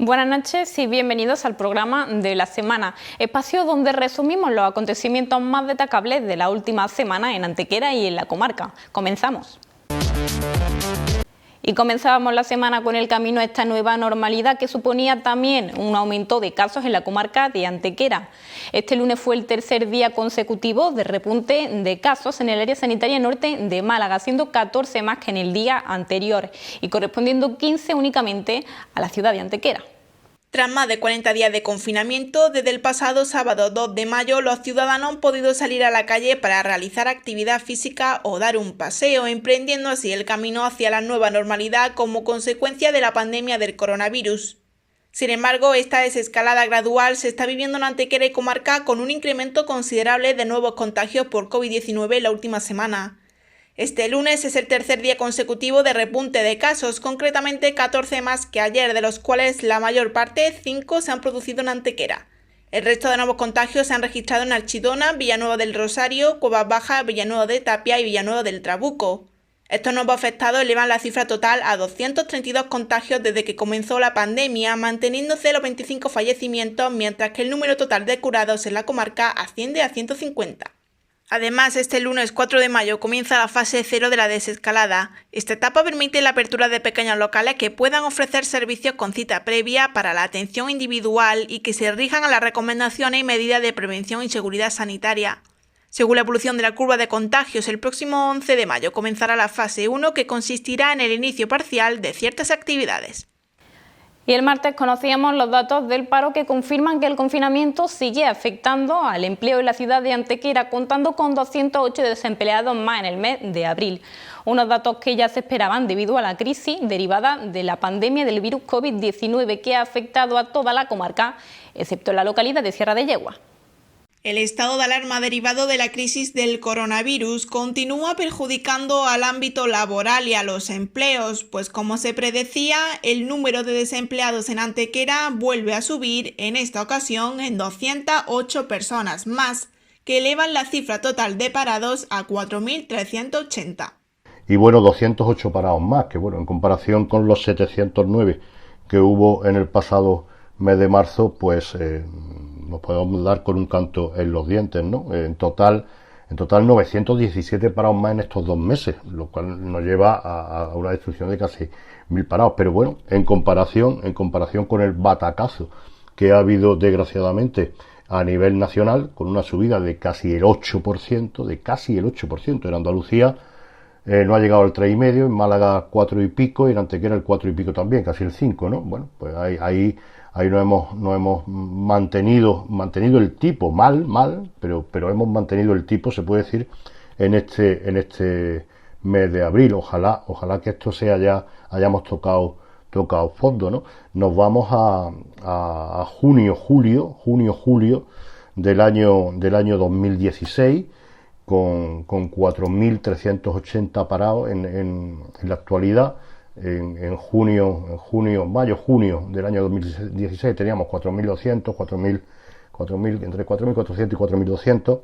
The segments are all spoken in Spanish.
Buenas noches y bienvenidos al programa de la semana, espacio donde resumimos los acontecimientos más destacables de la última semana en Antequera y en la comarca. Comenzamos. Y comenzábamos la semana con el camino a esta nueva normalidad que suponía también un aumento de casos en la comarca de Antequera. Este lunes fue el tercer día consecutivo de repunte de casos en el área sanitaria norte de Málaga, siendo 14 más que en el día anterior y correspondiendo 15 únicamente a la ciudad de Antequera. Tras más de 40 días de confinamiento, desde el pasado sábado 2 de mayo, los ciudadanos han podido salir a la calle para realizar actividad física o dar un paseo, emprendiendo así el camino hacia la nueva normalidad como consecuencia de la pandemia del coronavirus. Sin embargo, esta desescalada gradual se está viviendo en Antequera y comarca con un incremento considerable de nuevos contagios por COVID-19 en la última semana. Este lunes es el tercer día consecutivo de repunte de casos, concretamente 14 más que ayer, de los cuales la mayor parte, 5, se han producido en Antequera. El resto de nuevos contagios se han registrado en Archidona, Villanueva del Rosario, Cuevas Bajas, Villanueva de Tapia y Villanueva del Trabuco. Estos nuevos afectados elevan la cifra total a 232 contagios desde que comenzó la pandemia, manteniéndose los 25 fallecimientos, mientras que el número total de curados en la comarca asciende a 150. Además, este lunes 4 de mayo comienza la fase 0 de la desescalada. Esta etapa permite la apertura de pequeños locales que puedan ofrecer servicios con cita previa para la atención individual y que se rijan a las recomendaciones y medidas de prevención y seguridad sanitaria. Según la evolución de la curva de contagios, el próximo 11 de mayo comenzará la fase 1, que consistirá en el inicio parcial de ciertas actividades. Y el martes conocíamos los datos del paro que confirman que el confinamiento sigue afectando al empleo en la ciudad de Antequera, contando con 208 desempleados más en el mes de abril. Unos datos que ya se esperaban debido a la crisis derivada de la pandemia del virus COVID-19 que ha afectado a toda la comarca, excepto en la localidad de Sierra de Yegua. El estado de alarma derivado de la crisis del coronavirus continúa perjudicando al ámbito laboral y a los empleos, pues como se predecía, el número de desempleados en Antequera vuelve a subir, en esta ocasión en 208 personas más, que elevan la cifra total de parados a 4.380. Y bueno, 208 parados más, que bueno, en comparación con los 709 que hubo en el pasado mes de marzo, pues nos podemos dar con un canto en los dientes, ¿no? En total 917 parados más en estos 2 meses, lo cual nos lleva a una destrucción de casi 1.000 parados. Pero bueno, en comparación con el batacazo que ha habido desgraciadamente a nivel nacional, con una subida de casi el 8%, en Andalucía no ha llegado al 3,5, en Málaga 4 y pico, y en Antequera el 4 y pico también, casi el 5, ¿no? Bueno, pues ahí no hemos mantenido el tipo, mal, pero hemos mantenido el tipo, se puede decir, en este mes de abril. Ojalá que esto hayamos tocado fondo, ¿no? Nos vamos a junio, julio del año 2016, con 4.380 parados en la actualidad. En mayo-junio del año 2016 teníamos 4.200, entre 4.400 y 4.200.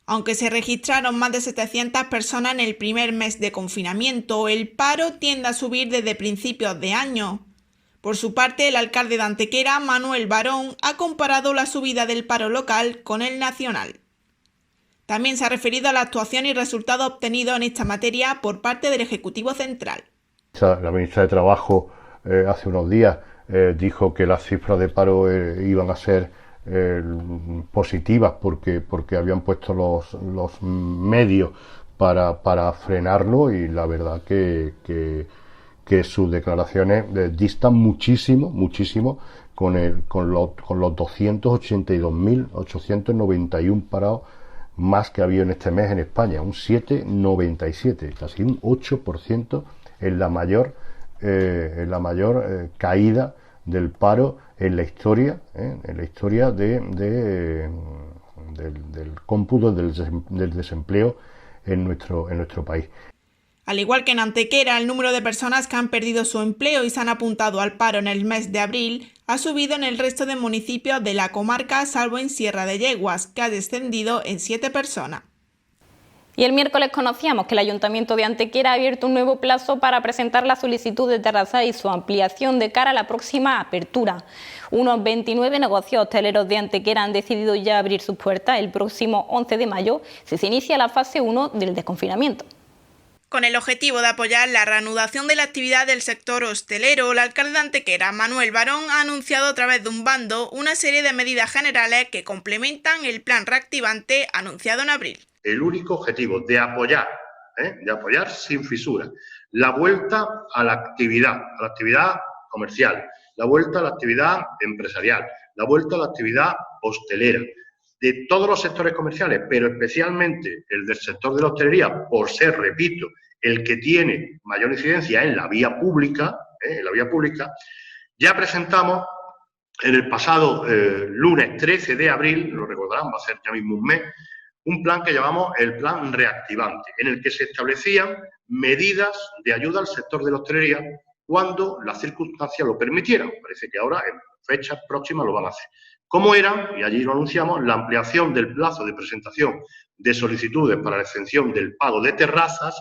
Aunque se registraron más de 700 personas en el primer mes de confinamiento, el paro tiende a subir desde principios de año. Por su parte, el alcalde de Antequera, Manuel Barón, ha comparado la subida del paro local con el nacional. También se ha referido a la actuación y resultados obtenidos en esta materia por parte del Ejecutivo Central. La ministra de Trabajo hace unos días dijo que las cifras de paro iban a ser positivas porque habían puesto los medios para frenarlo, y la verdad que sus declaraciones distan muchísimo con los 282.891 parados más que ha habido en este mes en España, un 7,97, casi un 8% en la mayor caída del paro en la historia del cómputo del desempleo en nuestro país. Al igual que en Antequera, el número de personas que han perdido su empleo y se han apuntado al paro en el mes de abril ha subido en el resto de municipios de la comarca, salvo en Sierra de Yeguas, que ha descendido en 7 personas. Y el miércoles conocíamos que el Ayuntamiento de Antequera ha abierto un nuevo plazo para presentar la solicitud de terraza y su ampliación de cara a la próxima apertura. Unos 29 negocios hosteleros de Antequera han decidido ya abrir sus puertas el próximo 11 de mayo, si se inicia la fase 1 del desconfinamiento. Con el objetivo de apoyar la reanudación de la actividad del sector hostelero, el alcalde de Antequera, Manuel Barón, ha anunciado a través de un bando una serie de medidas generales que complementan el plan reactivante anunciado en abril. El único objetivo de apoyar sin fisura, la vuelta a la actividad comercial, la vuelta a la actividad empresarial, la vuelta a la actividad hostelera, de todos los sectores comerciales, pero especialmente el del sector de la hostelería, por ser, repito, el que tiene mayor incidencia en la vía pública, ya presentamos en el pasado lunes 13 de abril, lo recordarán, va a ser ya mismo un mes, un plan que llamamos el plan reactivante, en el que se establecían medidas de ayuda al sector de la hostelería cuando las circunstancias lo permitieran. Parece que ahora, en fechas próximas, lo van a hacer. ¿Cómo era? Y allí lo anunciamos, la ampliación del plazo de presentación de solicitudes para la exención del pago de terrazas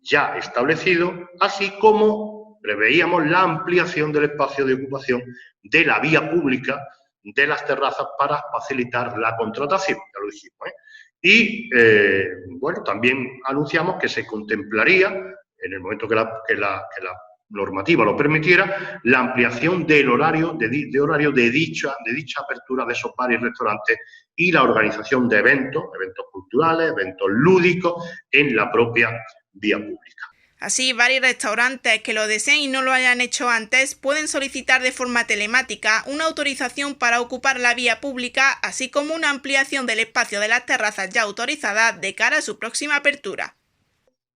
ya establecido, así como preveíamos la ampliación del espacio de ocupación de la vía pública de las terrazas para facilitar la contratación, ya lo dijimos, ¿eh? Y, bueno, también anunciamos que se contemplaría, en el momento que la normativa lo permitiera, la ampliación del horario de dicha apertura de esos bares y restaurantes y la organización de eventos culturales, eventos lúdicos en la propia vía pública. Así, bares y restaurantes que lo deseen y no lo hayan hecho antes pueden solicitar de forma telemática una autorización para ocupar la vía pública, así como una ampliación del espacio de las terrazas ya autorizadas de cara a su próxima apertura.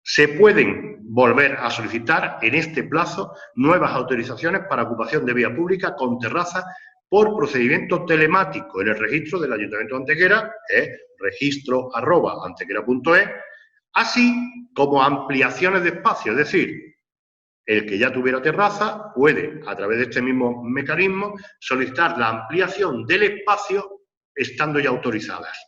Se pueden volver a solicitar en este plazo nuevas autorizaciones para ocupación de vía pública con terrazas por procedimiento telemático en el registro del Ayuntamiento de Antequera, que es registro@antequera.es, así como ampliaciones de espacio, es decir, el que ya tuviera terraza puede, a través de este mismo mecanismo, solicitar la ampliación del espacio estando ya autorizadas,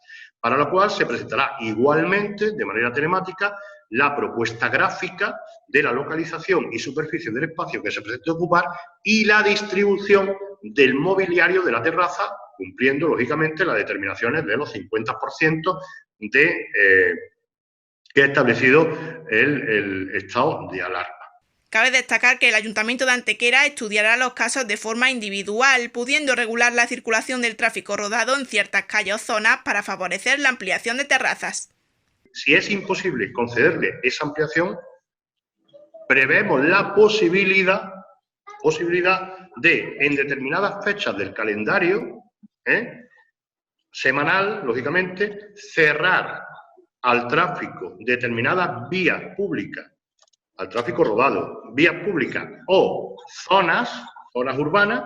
para lo cual se presentará igualmente, de manera telemática, la propuesta gráfica de la localización y superficie del espacio que se pretende ocupar y la distribución del mobiliario de la terraza, cumpliendo, lógicamente, las determinaciones de los 50% que ha establecido el estado de alarma. Cabe destacar que el Ayuntamiento de Antequera estudiará los casos de forma individual, pudiendo regular la circulación del tráfico rodado en ciertas calles o zonas para favorecer la ampliación de terrazas. Si es imposible concederle esa ampliación, prevemos la posibilidad de, en determinadas fechas del calendario semanal, lógicamente, cerrar al tráfico determinadas vías públicas, al tráfico rodado, vías públicas o zonas urbanas,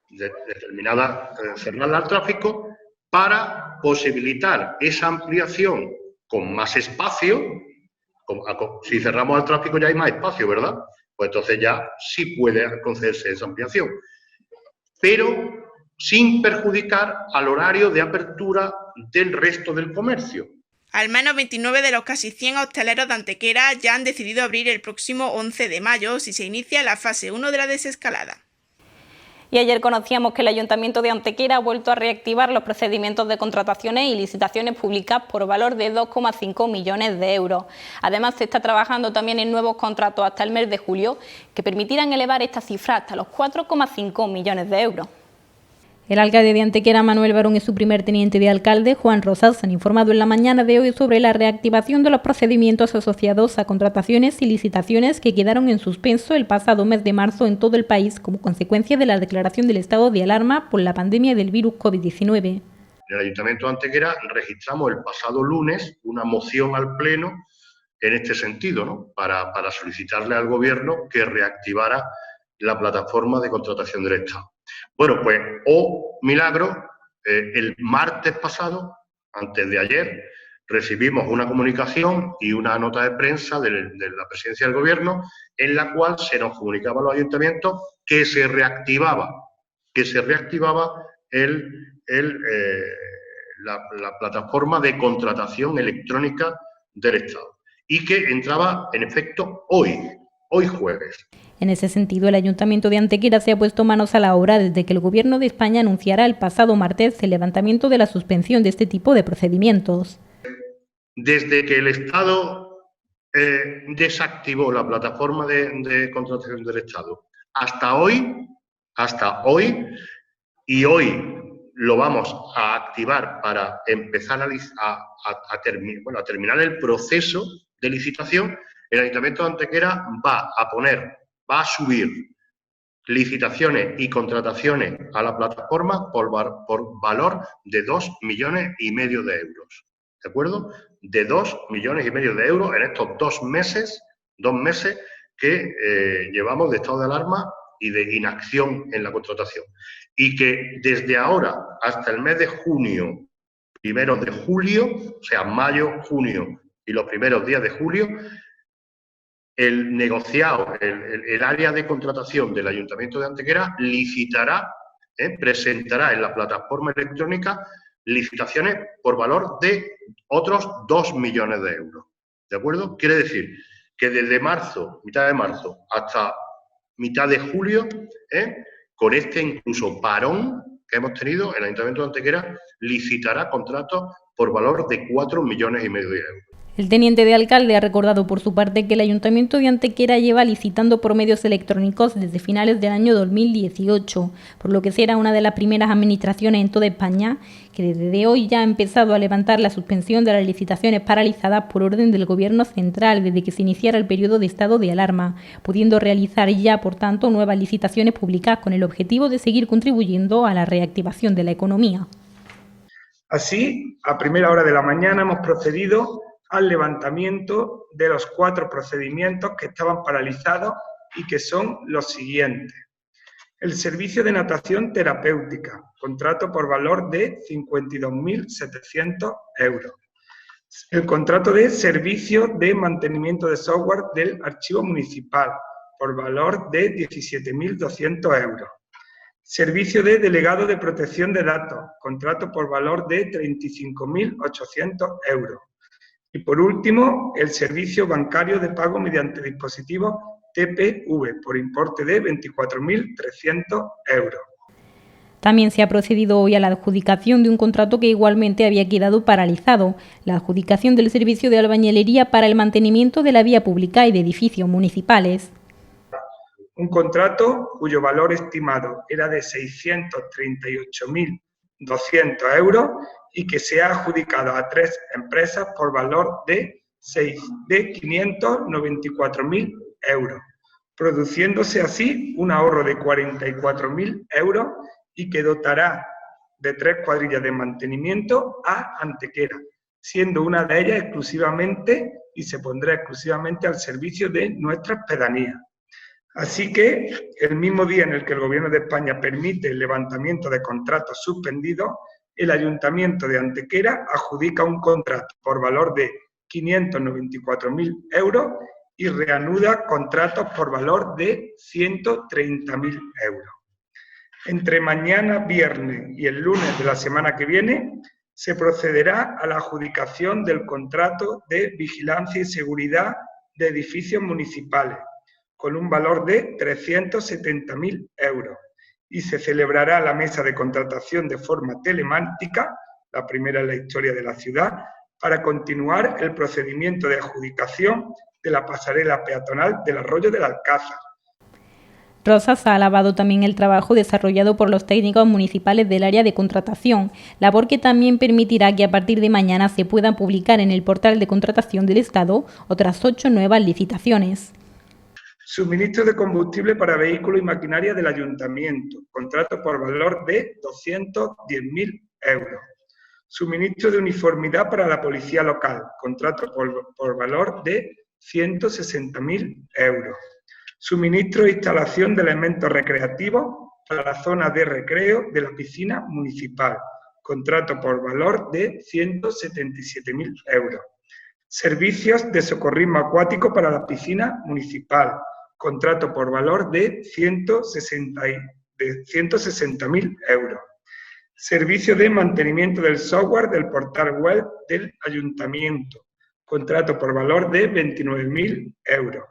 determinadas, cerrarlas al tráfico para posibilitar esa ampliación con más espacio. Si cerramos al tráfico ya hay más espacio, ¿verdad? Pues entonces ya sí puede concederse esa ampliación, pero sin perjudicar al horario de apertura del resto del comercio. Al menos 29 de los casi 100 hosteleros de Antequera ya han decidido abrir el próximo 11 de mayo si se inicia la fase 1 de la desescalada. Y ayer conocíamos que el Ayuntamiento de Antequera ha vuelto a reactivar los procedimientos de contrataciones y licitaciones públicas por valor de 2,5 millones de euros. Además, se está trabajando también en nuevos contratos hasta el mes de julio que permitirán elevar esta cifra hasta los 4,5 millones de euros. El alcalde de Antequera, Manuel Barón, y su primer teniente de alcalde, Juan Rosas, han informado en la mañana de hoy sobre la reactivación de los procedimientos asociados a contrataciones y licitaciones que quedaron en suspenso el pasado mes de marzo en todo el país como consecuencia de la declaración del estado de alarma por la pandemia del virus COVID-19. En el Ayuntamiento de Antequera registramos el pasado lunes una moción al Pleno en este sentido, ¿no? para solicitarle al Gobierno que reactivara la plataforma de contratación del Estado. Bueno, pues, milagro, el martes pasado, antes de ayer, recibimos una comunicación y una nota de prensa de la Presidencia del Gobierno en la cual se nos comunicaba a los ayuntamientos que se reactivaba la plataforma de contratación electrónica del Estado y que entraba en efecto hoy jueves. En ese sentido, el Ayuntamiento de Antequera se ha puesto manos a la obra desde que el Gobierno de España anunciara el pasado martes el levantamiento de la suspensión de este tipo de procedimientos. Desde que el Estado desactivó la plataforma de contratación del Estado hasta hoy, y hoy lo vamos a activar para empezar a terminar el proceso de licitación, el Ayuntamiento de Antequera va a subir licitaciones y contrataciones a la plataforma por valor de 2,5 millones de euros. ¿De acuerdo? De 2,5 millones de euros en estos 2 meses que llevamos de estado de alarma y de inacción en la contratación. Y que desde ahora hasta el mes de junio, primeros de julio, o sea, mayo, junio y los primeros días de julio, el negociado, el área de contratación del Ayuntamiento de Antequera licitará, presentará en la plataforma electrónica licitaciones por valor de otros 2 millones de euros. ¿De acuerdo? Quiere decir que desde mitad de marzo, hasta mitad de julio, con este incluso parón que hemos tenido, el Ayuntamiento de Antequera licitará contratos por valor de 4,5 millones de euros. El teniente de alcalde ha recordado por su parte que el Ayuntamiento de Antequera lleva licitando por medios electrónicos desde finales del año 2018, por lo que será una de las primeras administraciones en toda España que desde hoy ya ha empezado a levantar la suspensión de las licitaciones paralizadas por orden del Gobierno central desde que se iniciara el periodo de estado de alarma, pudiendo realizar ya, por tanto, nuevas licitaciones públicas con el objetivo de seguir contribuyendo a la reactivación de la economía. Así, a primera hora de la mañana hemos procedido al levantamiento de los 4 procedimientos que estaban paralizados y que son los siguientes. El servicio de natación terapéutica, contrato por valor de 52.700 euros. El contrato de servicio de mantenimiento de software del archivo municipal, por valor de 17.200 euros. Servicio de delegado de protección de datos, contrato por valor de 35.800 euros. Y por último, el servicio bancario de pago mediante dispositivo TPV por importe de 24.300 euros. También se ha procedido hoy a la adjudicación de un contrato que igualmente había quedado paralizado, la adjudicación del servicio de albañilería para el mantenimiento de la vía pública y de edificios municipales. Un contrato cuyo valor estimado era de 638.200 euros y que se ha adjudicado a 3 empresas por valor de 594.000 euros, produciéndose así un ahorro de 44.000 euros y que dotará de 3 cuadrillas de mantenimiento a Antequera, siendo una de ellas exclusivamente y se pondrá exclusivamente al servicio de nuestras pedanías. Así que, el mismo día en el que el Gobierno de España permite el levantamiento de contratos suspendidos, el Ayuntamiento de Antequera adjudica un contrato por valor de 594.000 euros y reanuda contratos por valor de 130.000 euros. Entre mañana, viernes y el lunes de la semana que viene, se procederá a la adjudicación del contrato de vigilancia y seguridad de edificios municipales, con un valor de 370.000 euros. Y se celebrará la mesa de contratación de forma telemática, la primera en la historia de la ciudad, para continuar el procedimiento de adjudicación de la pasarela peatonal del Arroyo del Alcázar. Rosas ha alabado también el trabajo desarrollado por los técnicos municipales del área de contratación, labor que también permitirá que a partir de mañana se puedan publicar en el portal de contratación del Estado otras 8 nuevas licitaciones. Suministro de combustible para vehículos y maquinaria del Ayuntamiento, contrato por valor de 210.000 euros. Suministro de uniformidad para la Policía Local, contrato por valor de 160.000 euros. Suministro e instalación de elementos recreativos para la zona de recreo de la piscina municipal, contrato por valor de 177.000 euros. Servicios de socorrismo acuático para la piscina municipal, contrato por valor de 160.000 euros. Servicio de mantenimiento del software del portal web del Ayuntamiento, contrato por valor de 29.000 euros.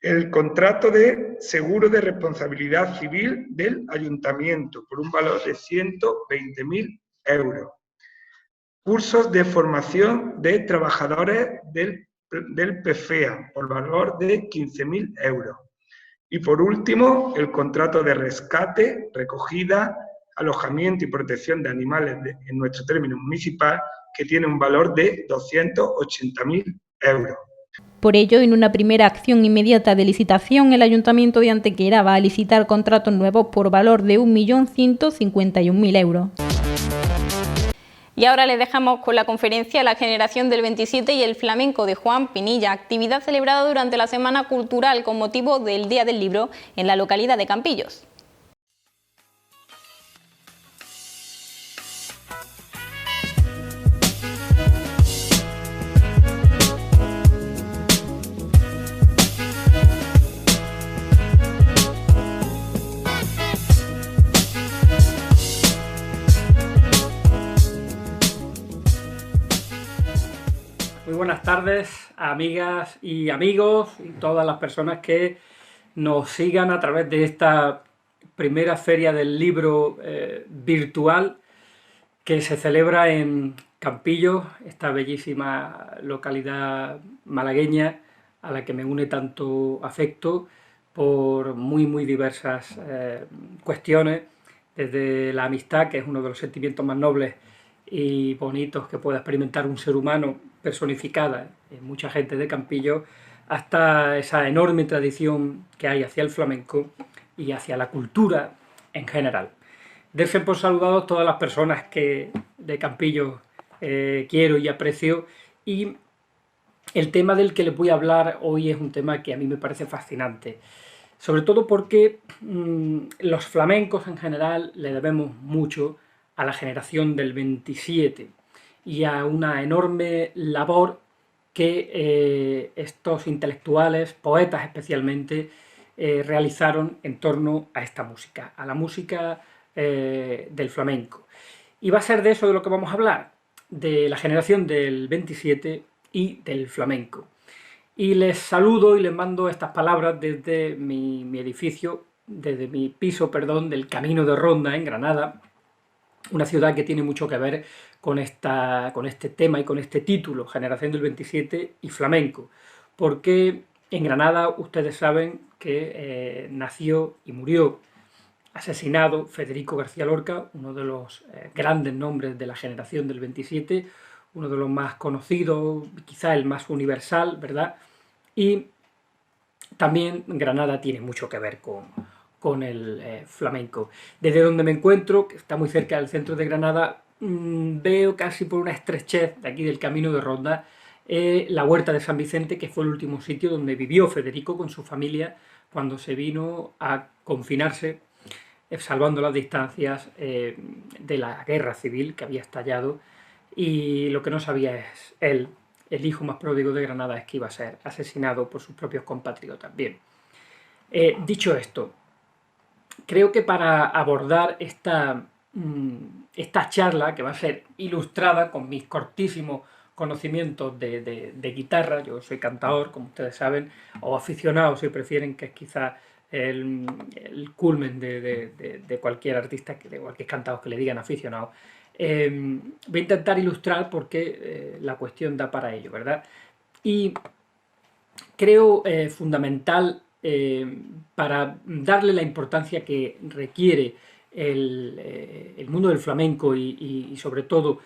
El contrato de seguro de responsabilidad civil del ayuntamiento por un valor de 120.000 euros. Cursos de formación de trabajadores del PFEA por valor de 15.000 euros. Y por último, el contrato de rescate, recogida, alojamiento y protección de animales en nuestro término municipal, que tiene un valor de 280.000 euros. Por ello, en una primera acción inmediata de licitación, el Ayuntamiento de Antequera va a licitar contratos nuevos por valor de 1.151.000 euros. Y ahora les dejamos con la conferencia La generación del 27 y el flamenco de Juan Pinilla, actividad celebrada durante la Semana Cultural con motivo del Día del Libro en la localidad de Campillos. Muy buenas tardes, amigas y amigos y todas las personas que nos sigan a través de esta primera feria del libro virtual que se celebra en Campillos, esta bellísima localidad malagueña a la que me une tanto afecto por muy diversas cuestiones, desde la amistad, que es uno de los sentimientos más nobles y bonitos que pueda experimentar un ser humano, personificada en mucha gente de Campillos, hasta esa enorme tradición que hay hacia el flamenco y hacia la cultura en general. Dense por saludados todas las personas que de Campillos quiero y aprecio, y el tema del que les voy a hablar hoy es un tema que a mí me parece fascinante, sobre todo porque los flamencos en general le debemos mucho a la generación del 27 y a una enorme labor que estos intelectuales, poetas especialmente, realizaron en torno a esta música, a la música del flamenco. Y va a ser de eso de lo que vamos a hablar, de la generación del 27 y del flamenco. Y les saludo y les mando estas palabras desde mi edificio, desde mi piso, perdón, del Camino de Ronda en Granada, una ciudad que tiene mucho que ver con este tema y con este título, Generación del 27 y flamenco, porque en Granada ustedes saben que nació y murió asesinado Federico García Lorca, uno de los grandes nombres de la generación del 27, uno de los más conocidos, quizá el más universal, ¿verdad? Y también Granada tiene mucho que ver con el flamenco. Desde donde me encuentro, que está muy cerca del centro de Granada, veo casi por una estrechez de aquí del Camino de Ronda la Huerta de San Vicente, que fue el último sitio donde vivió Federico con su familia cuando se vino a confinarse, salvando las distancias de la guerra civil que había estallado, y lo que no sabía es él, el hijo más pródigo de Granada, es que iba a ser asesinado por sus propios compatriotas. Bien, dicho esto, creo que para abordar esta charla, que va a ser ilustrada con mis cortísimos conocimientos de guitarra, yo soy cantador, como ustedes saben, o aficionado, si prefieren, que es quizá el culmen de cualquier artista, de cualquier cantador que le digan aficionado. Voy a intentar ilustrar porque la cuestión da para ello, ¿verdad? Y creo fundamental, para darle la importancia que requiere el mundo del flamenco y sobre todo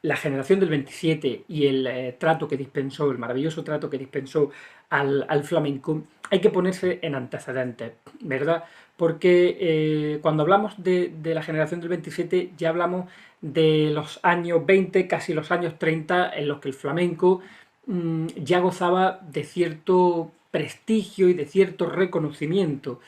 la generación del 27 y el trato que dispensó, el maravilloso trato que dispensó al flamenco, hay que ponerse en antecedentes, ¿verdad? Porque cuando hablamos de la generación del 27 ya hablamos de los años 20, casi los años 30, en los que el flamenco ya gozaba de cierto prestigio y de cierto reconocimiento,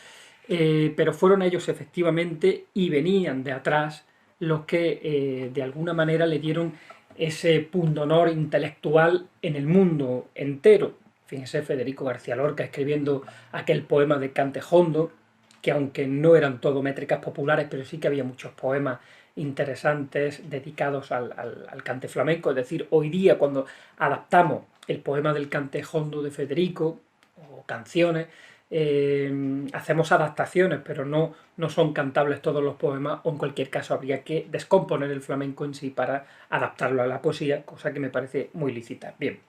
pero fueron ellos efectivamente, y venían de atrás, los que de alguna manera le dieron ese pundonor intelectual en el mundo entero. Fíjense, Federico García Lorca escribiendo aquel poema de Cantejondo, que aunque no eran todo métricas populares, pero sí que había muchos poemas interesantes dedicados al cante flamenco. Es decir, hoy día cuando adaptamos el poema del cante jondo de Federico o canciones, hacemos adaptaciones, pero no son cantables todos los poemas, o en cualquier caso habría que descomponer el flamenco en sí para adaptarlo a la poesía, cosa que me parece muy lícita. Bien.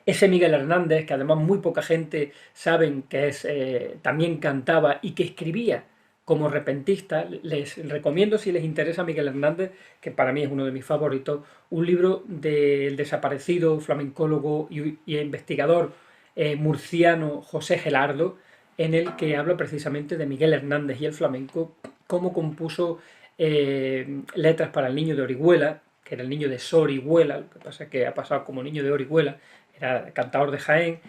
Ese Miguel Hernández, que además muy poca gente sabe que es, también cantaba y que escribía como repentista, les recomiendo, si les interesa Miguel Hernández, que para mí es uno de mis favoritos, un libro del desaparecido flamencólogo y investigador murciano José Gelardo, en el que habla precisamente de Miguel Hernández y el flamenco, cómo compuso letras para el niño de Orihuela, que era el niño de Sorihuela, lo que pasa es que ha pasado como niño de Orihuela, era cantador de Jaén,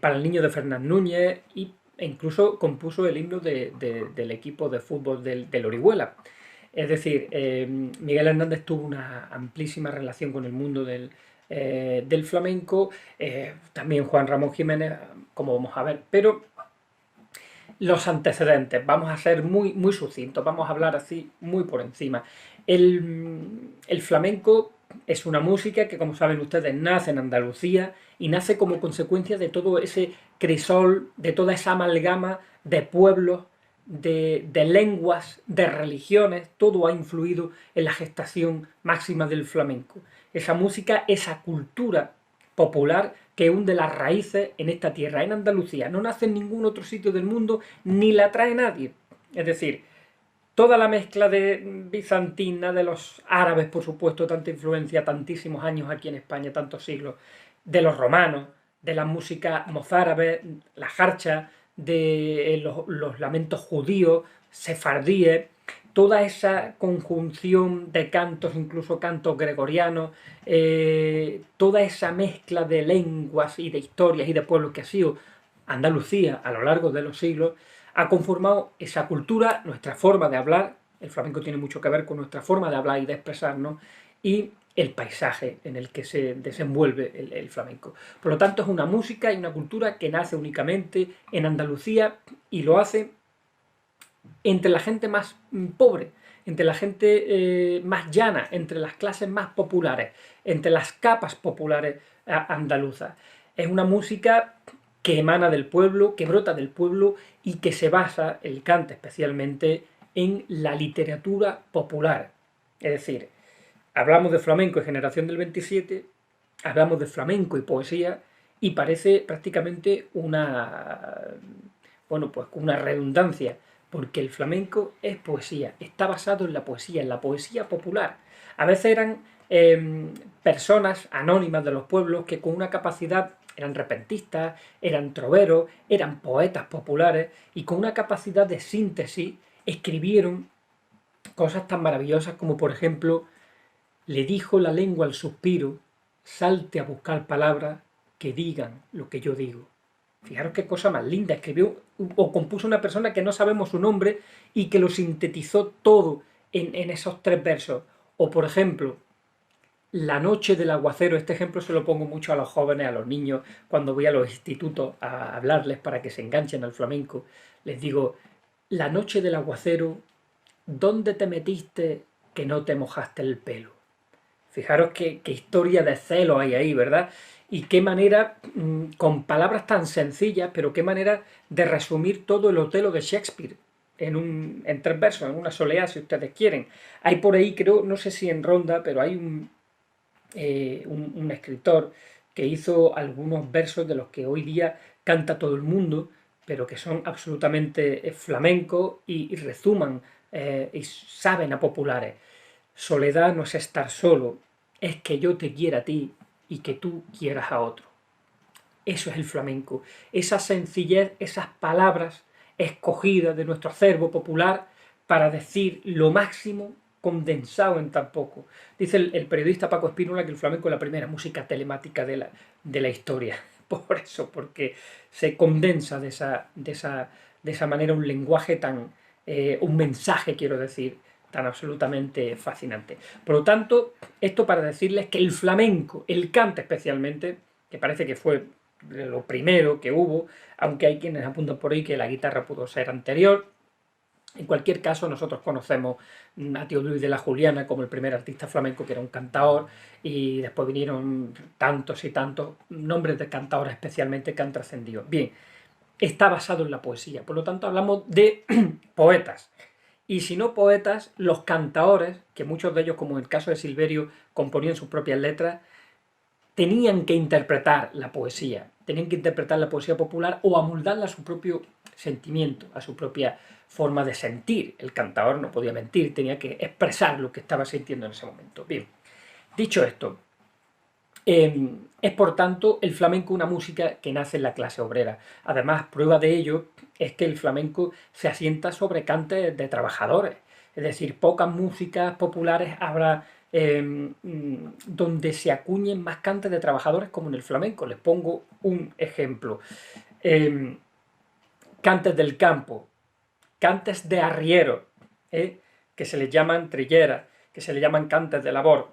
para el niño de Fernán Núñez, e incluso compuso el himno del equipo de fútbol del Orihuela. Es decir, Miguel Hernández tuvo una amplísima relación con el mundo del flamenco, también Juan Ramón Jiménez, como vamos a ver, pero los antecedentes, vamos a ser muy sucintos, vamos a hablar así muy por encima. El flamenco es una música que, como saben ustedes, nace en Andalucía y nace como consecuencia de todo ese crisol, de toda esa amalgama de pueblos, de lenguas, de religiones. Todo ha influido en la gestación máxima del flamenco. Esa música, esa cultura popular que hunde las raíces en esta tierra, en Andalucía. No nace en ningún otro sitio del mundo, ni la trae nadie. Es decir, toda la mezcla de bizantina, de los árabes, por supuesto, tanta influencia, tantísimos años aquí en España, tantos siglos, de los romanos, de la música mozárabe, la jarcha, de los lamentos judíos, sefardíes, toda esa conjunción de cantos, incluso cantos gregorianos, toda esa mezcla de lenguas y de historias y de pueblos que ha sido Andalucía a lo largo de los siglos, ha conformado esa cultura, nuestra forma de hablar. El flamenco tiene mucho que ver con nuestra forma de hablar y de expresarnos, y el paisaje en el que se desenvuelve el flamenco. Por lo tanto, es una música y una cultura que nace únicamente en Andalucía, y lo hace entre la gente más pobre, entre la gente más llana, entre las clases más populares, entre las capas populares andaluzas. Es una música que emana del pueblo, que brota del pueblo y que se basa, el cante especialmente, en la literatura popular. Es decir, hablamos de flamenco y generación del 27, hablamos de flamenco y poesía, y parece prácticamente una redundancia, porque el flamenco es poesía, está basado en la poesía popular. A veces eran personas anónimas de los pueblos que con una capacidad, eran repentistas, eran troveros, eran poetas populares, y con una capacidad de síntesis escribieron cosas tan maravillosas como, por ejemplo, le dijo la lengua al suspiro, salte a buscar palabras que digan lo que yo digo. Fijaros qué cosa más linda, escribió o compuso una persona que no sabemos su nombre y que lo sintetizó todo en esos 3 versos. O, por ejemplo, la noche del aguacero. Este ejemplo se lo pongo mucho a los jóvenes, a los niños, cuando voy a los institutos a hablarles para que se enganchen al flamenco. Les digo, la noche del aguacero, ¿dónde te metiste que no te mojaste el pelo? Fijaros qué historia de celo hay ahí, ¿verdad? Y qué manera, con palabras tan sencillas, pero qué manera de resumir todo el Otelo de Shakespeare en 3 versos, en una soleá, si ustedes quieren. Hay por ahí, creo, no sé si en Ronda, pero hay un escritor que hizo algunos versos de los que hoy día canta todo el mundo, pero que son absolutamente flamencos y rezuman y saben a populares. Soledad no es estar solo, es que yo te quiera a ti y que tú quieras a otro. Eso es el flamenco, esa sencillez, esas palabras escogidas de nuestro acervo popular para decir lo máximo condensado en tan poco. Dice el periodista Paco Espínola que el flamenco es la primera música telemática de la historia. Por eso, porque se condensa de esa manera un lenguaje tan, un mensaje, quiero decir, tan absolutamente fascinante. Por lo tanto, esto para decirles que el flamenco, el cante especialmente, que parece que fue lo primero que hubo, aunque hay quienes apuntan por ahí que la guitarra pudo ser anterior, En cualquier caso, nosotros conocemos a Tío Luis de la Juliana como el primer artista flamenco, que era un cantaor, y después vinieron tantos y tantos nombres de cantadores especialmente que han trascendido. Bien, está basado en la poesía, por lo tanto hablamos de poetas. Y si no poetas, los cantaores, que muchos de ellos, como en el caso de Silverio, componían sus propias letras, tenían que interpretar la poesía popular o amoldarla a su propio sentimiento, a su propia forma de sentir. El cantador no podía mentir, tenía que expresar lo que estaba sintiendo en ese momento. Bien, dicho esto, es por tanto el flamenco una música que nace en la clase obrera. Además, prueba de ello es que el flamenco se asienta sobre cantes de trabajadores, es decir, pocas músicas populares habrá donde se acuñen más cantes de trabajadores como en el flamenco. Les pongo un ejemplo. Cantes del campo, cantes de arriero, que se les llaman trilleras, que se les llaman cantes de labor,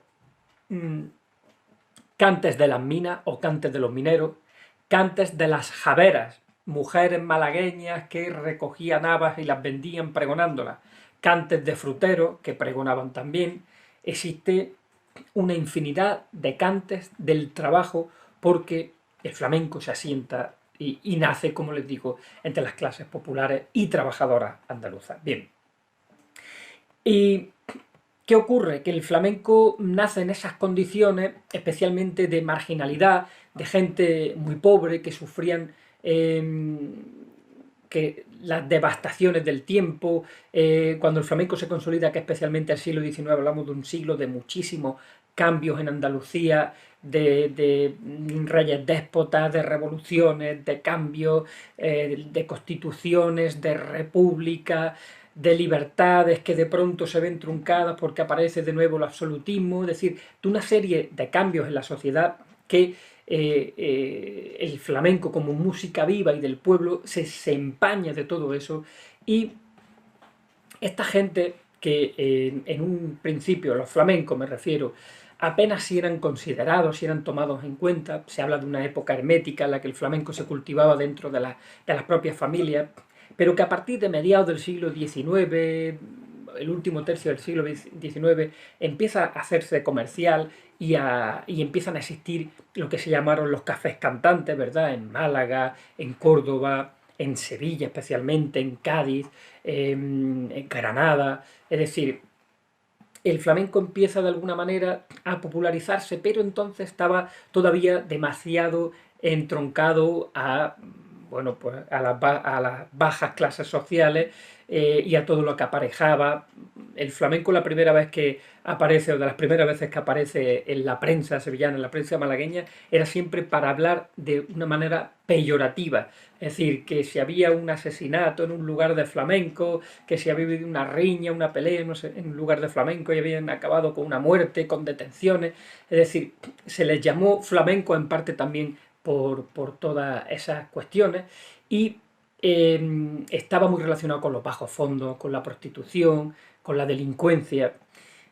cantes de las minas o cantes de los mineros, cantes de las javeras, mujeres malagueñas que recogían habas y las vendían pregonándolas, cantes de fruteros que pregonaban también. Existe una infinidad de cantes del trabajo porque el flamenco se asienta y nace, como les digo, entre las clases populares y trabajadoras andaluzas. Bien. ¿Y qué ocurre? Que el flamenco nace en esas condiciones, especialmente de marginalidad, de gente muy pobre que sufrían que las devastaciones del tiempo, cuando el flamenco se consolida, que especialmente el siglo XIX, hablamos de un siglo de muchísimos cambios en Andalucía, de reyes déspotas, de revoluciones, de cambios, de constituciones, de república, de libertades que de pronto se ven truncadas porque aparece de nuevo el absolutismo, es decir, de una serie de cambios en la sociedad que el flamenco como música viva y del pueblo se empaña de todo eso, y esta gente que en un principio, los flamencos me refiero, apenas si eran considerados, si eran tomados en cuenta, se habla de una época hermética en la que el flamenco se cultivaba dentro de las propias familias, pero que a partir de mediados del siglo XIX, el último tercio del siglo XIX, empieza a hacerse comercial y empiezan a existir lo que se llamaron los cafés cantantes, ¿verdad? En Málaga, en Córdoba, en Sevilla especialmente, en Cádiz, en Granada. Es decir, el flamenco empieza de alguna manera a popularizarse, pero entonces estaba todavía demasiado entroncado a, bueno, pues a las bajas clases sociales y a todo lo que aparejaba. El flamenco, la primera vez que aparece, o de las primeras veces que aparece en la prensa sevillana, en la prensa malagueña, era siempre para hablar de una manera peyorativa. Es decir, que si había un asesinato en un lugar de flamenco, que si había habido una riña, una pelea, no sé, en un lugar de flamenco y habían acabado con una muerte, con detenciones. Es decir, se les llamó flamenco en parte también por todas esas cuestiones, y estaba muy relacionado con los bajos fondos, con la prostitución, con la delincuencia.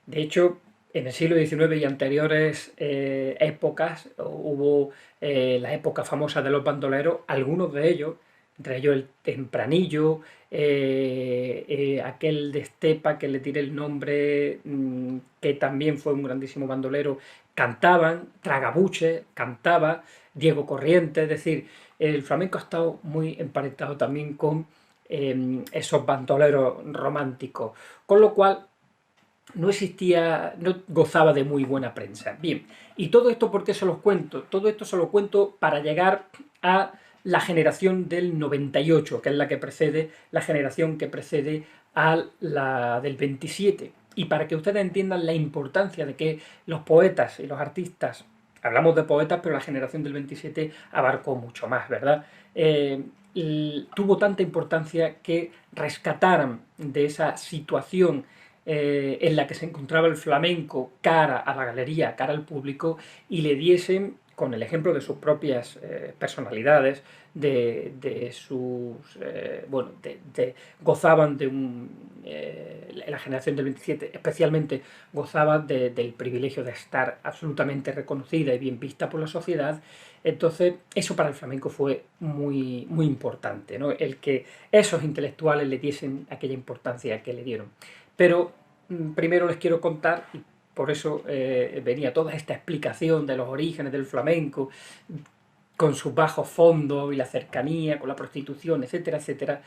De hecho, en el siglo XIX y anteriores épocas, hubo la época famosa de los bandoleros, algunos de ellos, entre ellos el Tempranillo, aquel de Estepa, que le tiré el nombre, que también fue un grandísimo bandolero, cantaban, Tragabuche cantaba, Diego Corriente, es decir, el flamenco ha estado muy emparentado también con esos bandoleros románticos, con lo cual no gozaba de muy buena prensa. Bien, y todo esto, ¿por qué se los cuento? Todo esto se lo cuento para llegar a la generación del 98, que es la que precede, la generación que precede a la del 27, y para que ustedes entiendan la importancia de que los poetas y los artistas, hablamos de poetas, pero la generación del 27 abarcó mucho más, ¿verdad? Tuvo tanta importancia que rescataran de esa situación en la que se encontraba el flamenco cara a la galería, cara al público, y le diesen con el ejemplo de sus propias personalidades, gozaban de la generación del 27 especialmente gozaba del privilegio de estar absolutamente reconocida y bien vista por la sociedad. Entonces eso para el flamenco fue muy, muy importante, ¿no? El que esos intelectuales le diesen aquella importancia que le dieron. Pero primero les quiero contar, y por eso venía toda esta explicación de los orígenes del flamenco, con sus bajos fondos y la cercanía con la prostitución, etcétera, etcétera,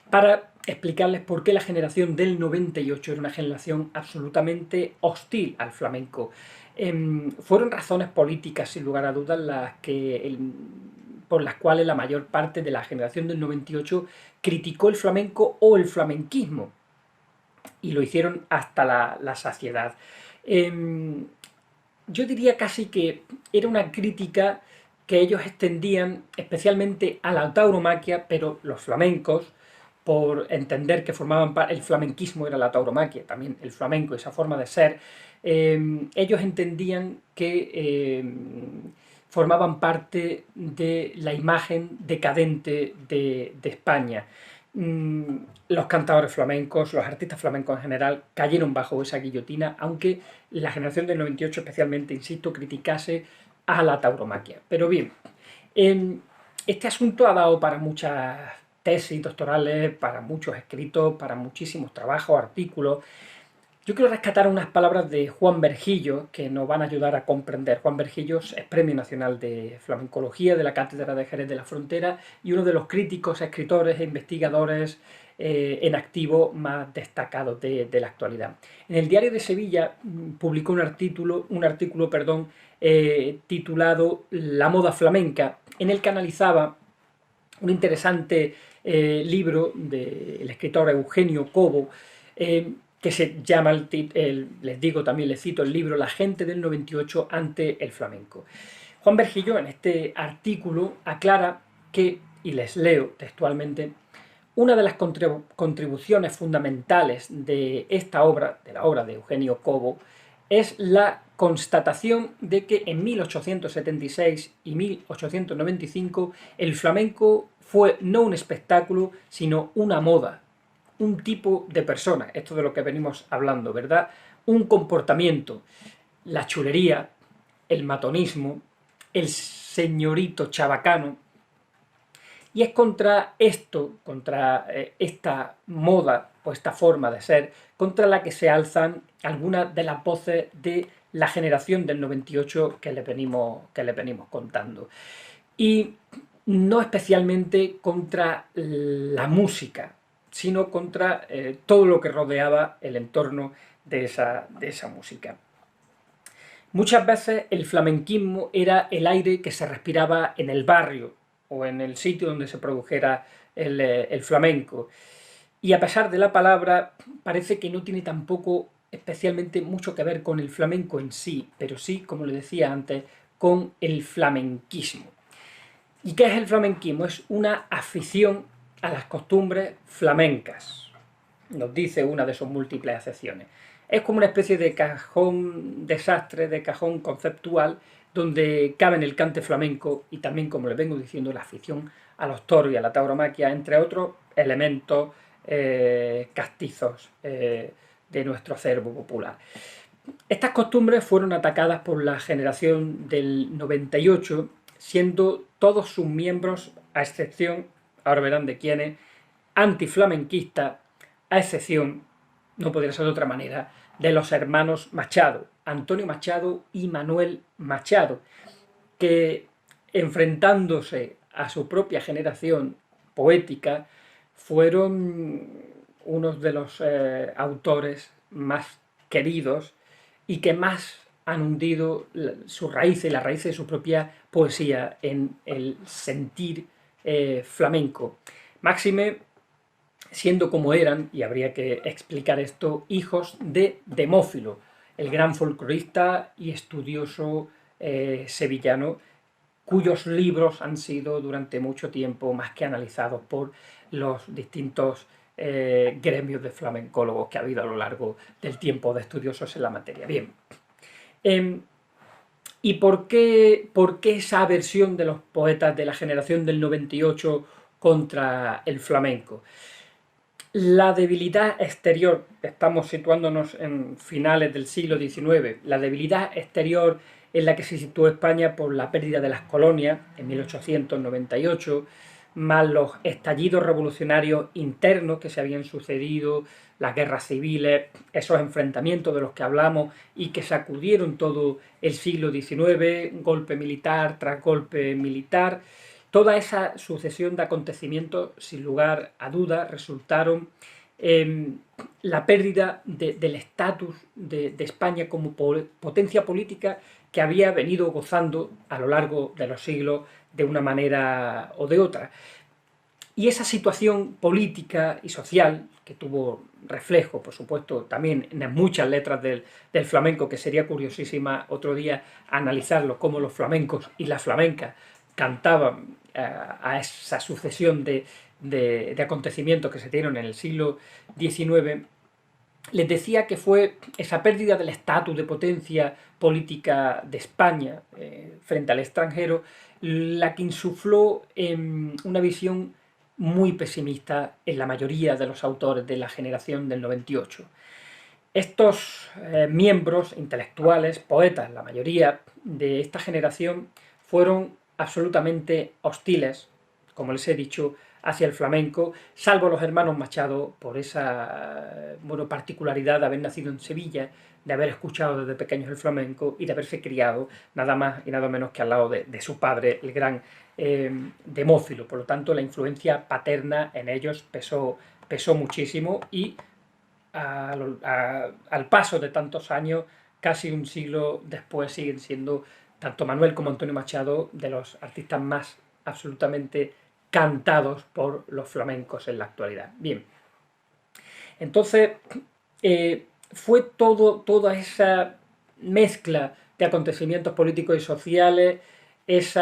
para explicarles por qué la generación del 98 era una generación absolutamente hostil al flamenco. Fueron razones políticas, sin lugar a dudas, por las cuales la mayor parte de la generación del 98 criticó el flamenco o el flamenquismo, y lo hicieron hasta la saciedad. Yo diría casi que era una crítica que ellos extendían especialmente a la tauromaquia, pero los flamencos, por entender que el flamenquismo era la tauromaquia, también el flamenco, esa forma de ser, ellos entendían que formaban parte de la imagen decadente de España. Los cantadores flamencos, los artistas flamencos en general, cayeron bajo esa guillotina, aunque la generación del 98 especialmente, insisto, criticase a la tauromaquia. Pero bien, este asunto ha dado para muchas tesis doctorales, para muchos escritos, para muchísimos trabajos, artículos. Yo quiero rescatar unas palabras de Juan Vergillos que nos van a ayudar a comprender. Juan Vergillos es Premio Nacional de Flamencología de la Cátedra de Jerez de la Frontera y uno de los críticos, escritores e investigadores en activo más destacados de la actualidad. En el Diario de Sevilla publicó un artículo titulado La moda flamenca, en el que analizaba un interesante libro del escritor Eugenio Cobo, que se llama, les digo, también les cito el libro, La gente del 98 ante el flamenco. Juan Vergillo en este artículo aclara que, y les leo textualmente, una de las contribuciones fundamentales de esta obra, de la obra de Eugenio Cobo, es la constatación de que en 1876 y 1895 el flamenco fue no un espectáculo, sino una moda, un tipo de persona, esto de lo que venimos hablando, ¿verdad? Un comportamiento, la chulería, el matonismo, el señorito chabacano, y es contra esto, contra esta moda o esta forma de ser, contra la que se alzan algunas de las voces de la generación del 98 que les venimos contando. Y no especialmente contra la música, sino contra todo lo que rodeaba el entorno de esa música. Muchas veces el flamenquismo era el aire que se respiraba en el barrio o en el sitio donde se produjera el flamenco. Y a pesar de la palabra, parece que no tiene tampoco especialmente mucho que ver con el flamenco en sí, pero sí, como le decía antes, con el flamenquismo. ¿Y qué es el flamenquismo? Es una afición a las costumbres flamencas, nos dice una de sus múltiples acepciones. Es como una especie de cajón desastre, de cajón conceptual, donde caben el cante flamenco y también, como les vengo diciendo, la afición a los toros y a la tauromaquia, entre otros elementos castizos de nuestro acervo popular. Estas costumbres fueron atacadas por la generación del 98, siendo todos sus miembros, a excepción, ahora verán de quiénes, antiflamenquistas, a excepción, no podría ser de otra manera, de los hermanos Machado, Antonio Machado y Manuel Machado, que enfrentándose a su propia generación poética, fueron unos de los autores más queridos y que más han hundido sus raíces y las raíces de su propia poesía en el sentir flamenco. Máxime, siendo como eran, y habría que explicar esto, hijos de Demófilo, el gran folclorista y estudioso sevillano, cuyos libros han sido durante mucho tiempo más que analizados por los distintos gremios de flamencólogos que ha habido a lo largo del tiempo de estudiosos en la materia. Bien, ¿Y por qué esa aversión de los poetas de la generación del 98 contra el flamenco? La debilidad exterior, estamos situándonos en finales del siglo XIX, la debilidad exterior en la que se situó España por la pérdida de las colonias en 1898, más los estallidos revolucionarios internos que se habían sucedido, las guerras civiles, esos enfrentamientos de los que hablamos y que sacudieron todo el siglo XIX, golpe militar tras golpe militar. Toda esa sucesión de acontecimientos, sin lugar a dudas, resultaron en la pérdida del estatus de España como potencia política que había venido gozando a lo largo de los siglos de una manera o de otra. Y esa situación política y social, que tuvo reflejo, por supuesto, también en muchas letras del flamenco, que sería curiosísima otro día analizarlo, cómo los flamencos y las flamencas cantaban a esa sucesión de acontecimientos que se dieron en el siglo XIX, les decía que fue esa pérdida del estatus de potencia política de España frente al extranjero la que insufló una visión muy pesimista en la mayoría de los autores de la generación del 98. Estos miembros intelectuales, poetas, la mayoría de esta generación, fueron absolutamente hostiles, como les he dicho, hacia el flamenco, salvo los hermanos Machado, por esa particularidad de haber nacido en Sevilla, de haber escuchado desde pequeños el flamenco y de haberse criado nada más y nada menos que al lado de su padre, el gran Demófilo. Por lo tanto, la influencia paterna en ellos pesó muchísimo y al paso de tantos años, casi un siglo después, siguen siendo tanto Manuel como Antonio Machado de los artistas más absolutamente cantados por los flamencos en la actualidad. Bien, entonces fue toda esa mezcla de acontecimientos políticos y sociales, ese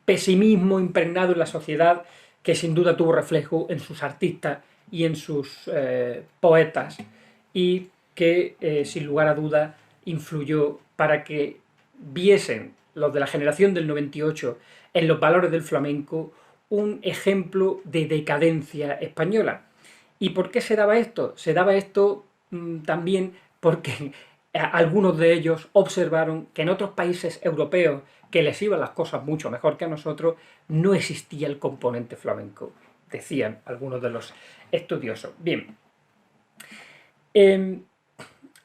pesimismo impregnado en la sociedad que sin duda tuvo reflejo en sus artistas y en sus poetas y que sin lugar a duda influyó para que viesen los de la generación del 98 en los valores del flamenco un ejemplo de decadencia española. ¿Y por qué se daba esto? Se daba esto también porque algunos de ellos observaron que en otros países europeos que les iban las cosas mucho mejor que a nosotros, no existía el componente flamenco, decían algunos de los estudiosos. Bien,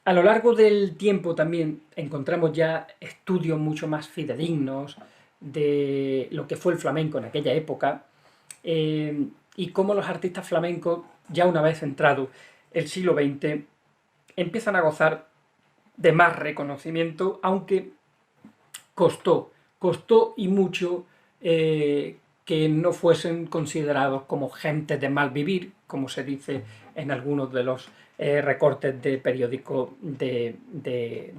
a lo largo del tiempo también encontramos ya estudios mucho más fidedignos de lo que fue el flamenco en aquella época y cómo los artistas flamencos, ya una vez entrado el siglo XX, empiezan a gozar de más reconocimiento, aunque costó y mucho que no fuesen considerados como gente de mal vivir, como se dice en algunos de los recortes de periódico de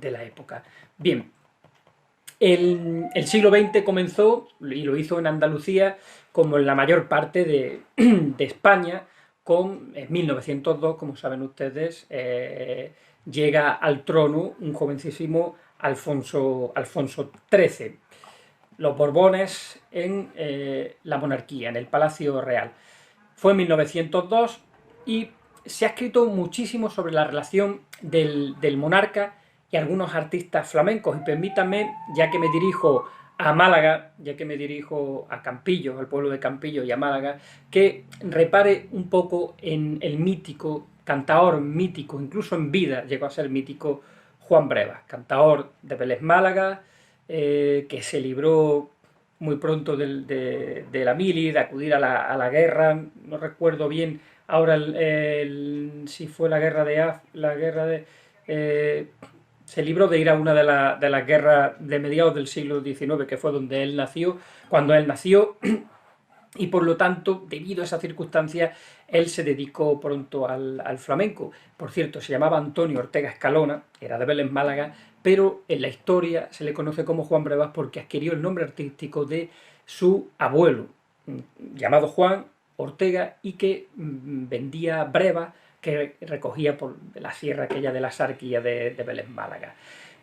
la época. Bien, el siglo XX comenzó, y lo hizo en Andalucía, como en la mayor parte de España, en 1902, como saben ustedes, llega al trono un jovencísimo Alfonso XIII. Los Borbones en la monarquía, en el Palacio Real. Fue en 1902 y se ha escrito muchísimo sobre la relación del monarca y algunos artistas flamencos. Y permítanme, ya que me dirijo a Málaga, ya que me dirijo a Campillo, al pueblo de Campillo y a Málaga, que repare un poco en el mítico, cantaor mítico, incluso en vida llegó a ser mítico, Juan Brevas, cantaor de Vélez Málaga, que se libró muy pronto de la mili, de acudir a la guerra, no recuerdo bien ahora si fue la guerra se libró de ir a una de las guerras de mediados del siglo XIX, que fue donde él nació, cuando él nació, y por lo tanto, debido a esa circunstancia, él se dedicó pronto al flamenco. Por cierto, se llamaba Antonio Ortega Escalona, era de Vélez Málaga, pero en la historia se le conoce como Juan Brevas porque adquirió el nombre artístico de su abuelo, llamado Juan Ortega, y que vendía brevas que recogía por la sierra aquella de la Sarquía de Vélez Málaga.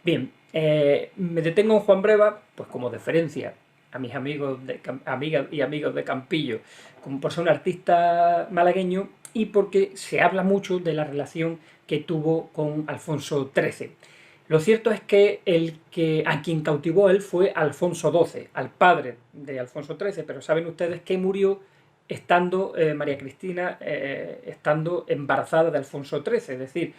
Bien, Me detengo en Juan Breva, pues como deferencia a mis amigas y amigos de Campillo, como por ser un artista malagueño y porque se habla mucho de la relación que tuvo con Alfonso XIII. Lo cierto es que a quien cautivó él fue Alfonso XII, al padre de Alfonso XIII, pero saben ustedes que murió estando María Cristina estando embarazada de Alfonso XIII, es decir,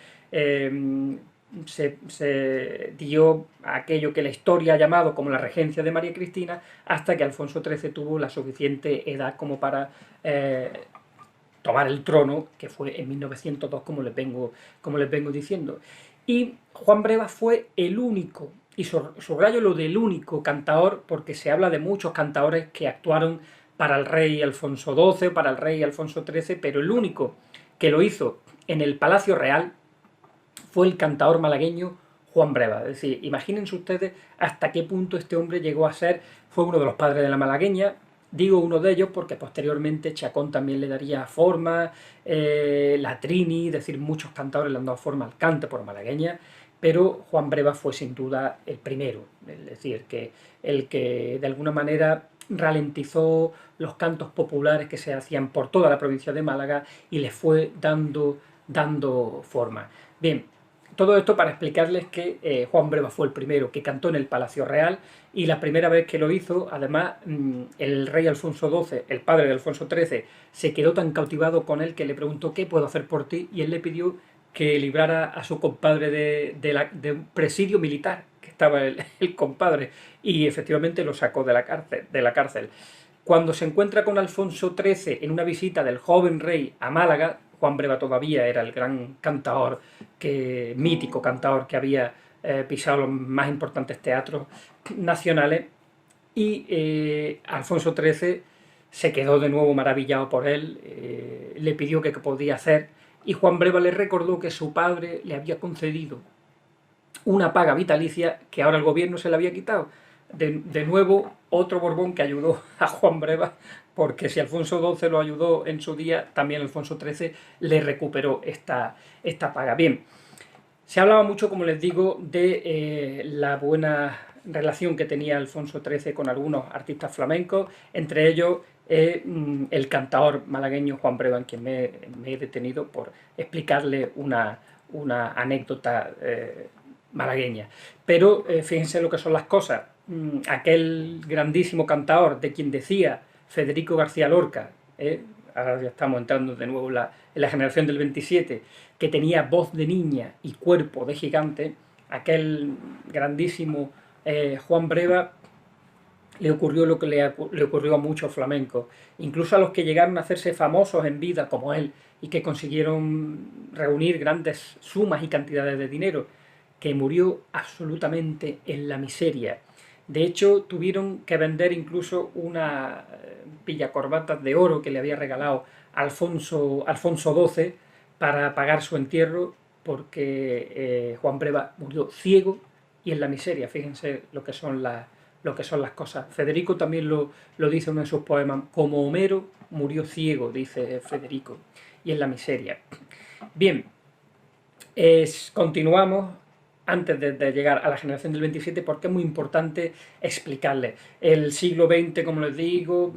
se dio aquello que la historia ha llamado como la regencia de María Cristina hasta que Alfonso XIII tuvo la suficiente edad como para tomar el trono, que fue en 1902, como les vengo diciendo. Y Juan Breva fue el único, y subrayo lo del único cantaor, porque se habla de muchos cantaores que actuaron para el rey Alfonso XII, para el rey Alfonso XIII, pero el único que lo hizo en el Palacio Real fue el cantaor malagueño Juan Breva. Es decir, imagínense ustedes hasta qué punto este hombre llegó a ser, fue uno de los padres de la malagueña. Digo uno de ellos porque posteriormente Chacón también le daría forma, la Trini, es decir, muchos cantadores le han dado forma al cante por malagueña, pero Juan Breva fue sin duda el primero, es decir, que el que de alguna manera ralentizó los cantos populares que se hacían por toda la provincia de Málaga y les fue dando forma. Bien, todo esto para explicarles que Juan Breva fue el primero que cantó en el Palacio Real y la primera vez que lo hizo, además, el rey Alfonso XII, el padre de Alfonso XIII, se quedó tan cautivado con él que le preguntó ¿qué puedo hacer por ti? Y él le pidió que librara a su compadre de un presidio militar, que estaba el compadre, y efectivamente lo sacó de la cárcel. Cuando se encuentra con Alfonso XIII en una visita del joven rey a Málaga, Juan Breva todavía era el gran cantaor, mítico cantaor que había pisado los más importantes teatros nacionales, y Alfonso XIII se quedó de nuevo maravillado por él, le pidió que podía hacer, y Juan Breva le recordó que su padre le había concedido una paga vitalicia que ahora el gobierno se le había quitado. De nuevo, otro Borbón que ayudó a Juan Breva, porque si Alfonso XII lo ayudó en su día, también Alfonso XIII le recuperó esta paga. Bien, se hablaba mucho, como les digo, de la buena relación que tenía Alfonso XIII con algunos artistas flamencos, entre ellos el cantaor malagueño Juan Breva, en quien me he detenido por explicarle una anécdota malagueña. Pero fíjense lo que son las cosas. Aquel grandísimo cantaor de quien decía Federico García Lorca, ahora ya estamos entrando de nuevo en la generación del 27, que tenía voz de niña y cuerpo de gigante, aquel grandísimo Juan Breva le ocurrió lo que le ocurrió a muchos flamencos, incluso a los que llegaron a hacerse famosos en vida como él y que consiguieron reunir grandes sumas y cantidades de dinero, que murió absolutamente en la miseria. De hecho, tuvieron que vender incluso una pillacorbatas de oro que le había regalado Alfonso XII para pagar su entierro, porque Juan Breva murió ciego y en la miseria. Fíjense lo que son las cosas. Federico también lo dice en uno de sus poemas, como Homero murió ciego, dice Federico, y en la miseria. Bien, continuamos antes de llegar a la generación del 27, porque es muy importante explicarles. El siglo XX, como les digo,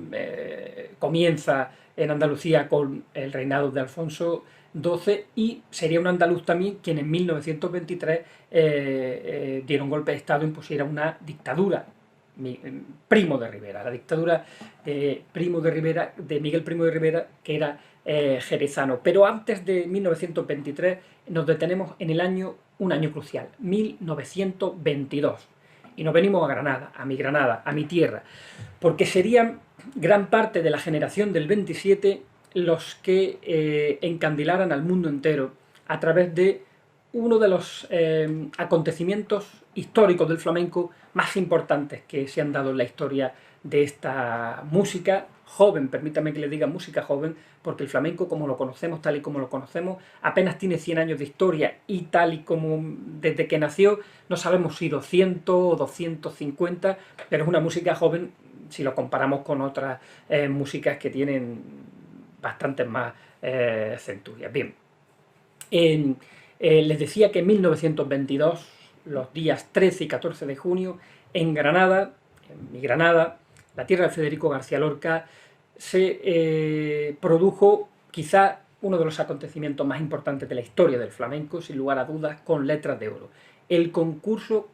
comienza en Andalucía con el reinado de Alfonso XII y sería un andaluz también quien en 1923 diera un golpe de Estado e impusiera una dictadura. Primo de Rivera, la dictadura de Miguel Primo de Rivera, que era jerezano. Pero antes de 1923 nos detenemos en un año crucial, 1922, y nos venimos a Granada, a mi tierra, porque serían gran parte de la generación del 27 los que encandilaran al mundo entero a través de uno de los acontecimientos históricos del flamenco más importantes que se han dado en la historia de esta música joven, permítame que le diga música joven, porque el flamenco, como lo conocemos, tal y como lo conocemos, apenas tiene 100 años de historia y tal y como desde que nació, no sabemos si 200 o 250, pero es una música joven si lo comparamos con otras músicas que tienen bastantes más centurias. Bien, les decía que en 1922 los días 13 y 14 de junio, en Granada, en mi Granada, la tierra de Federico García Lorca, se produjo quizá uno de los acontecimientos más importantes de la historia del flamenco, sin lugar a dudas, con letras de oro. El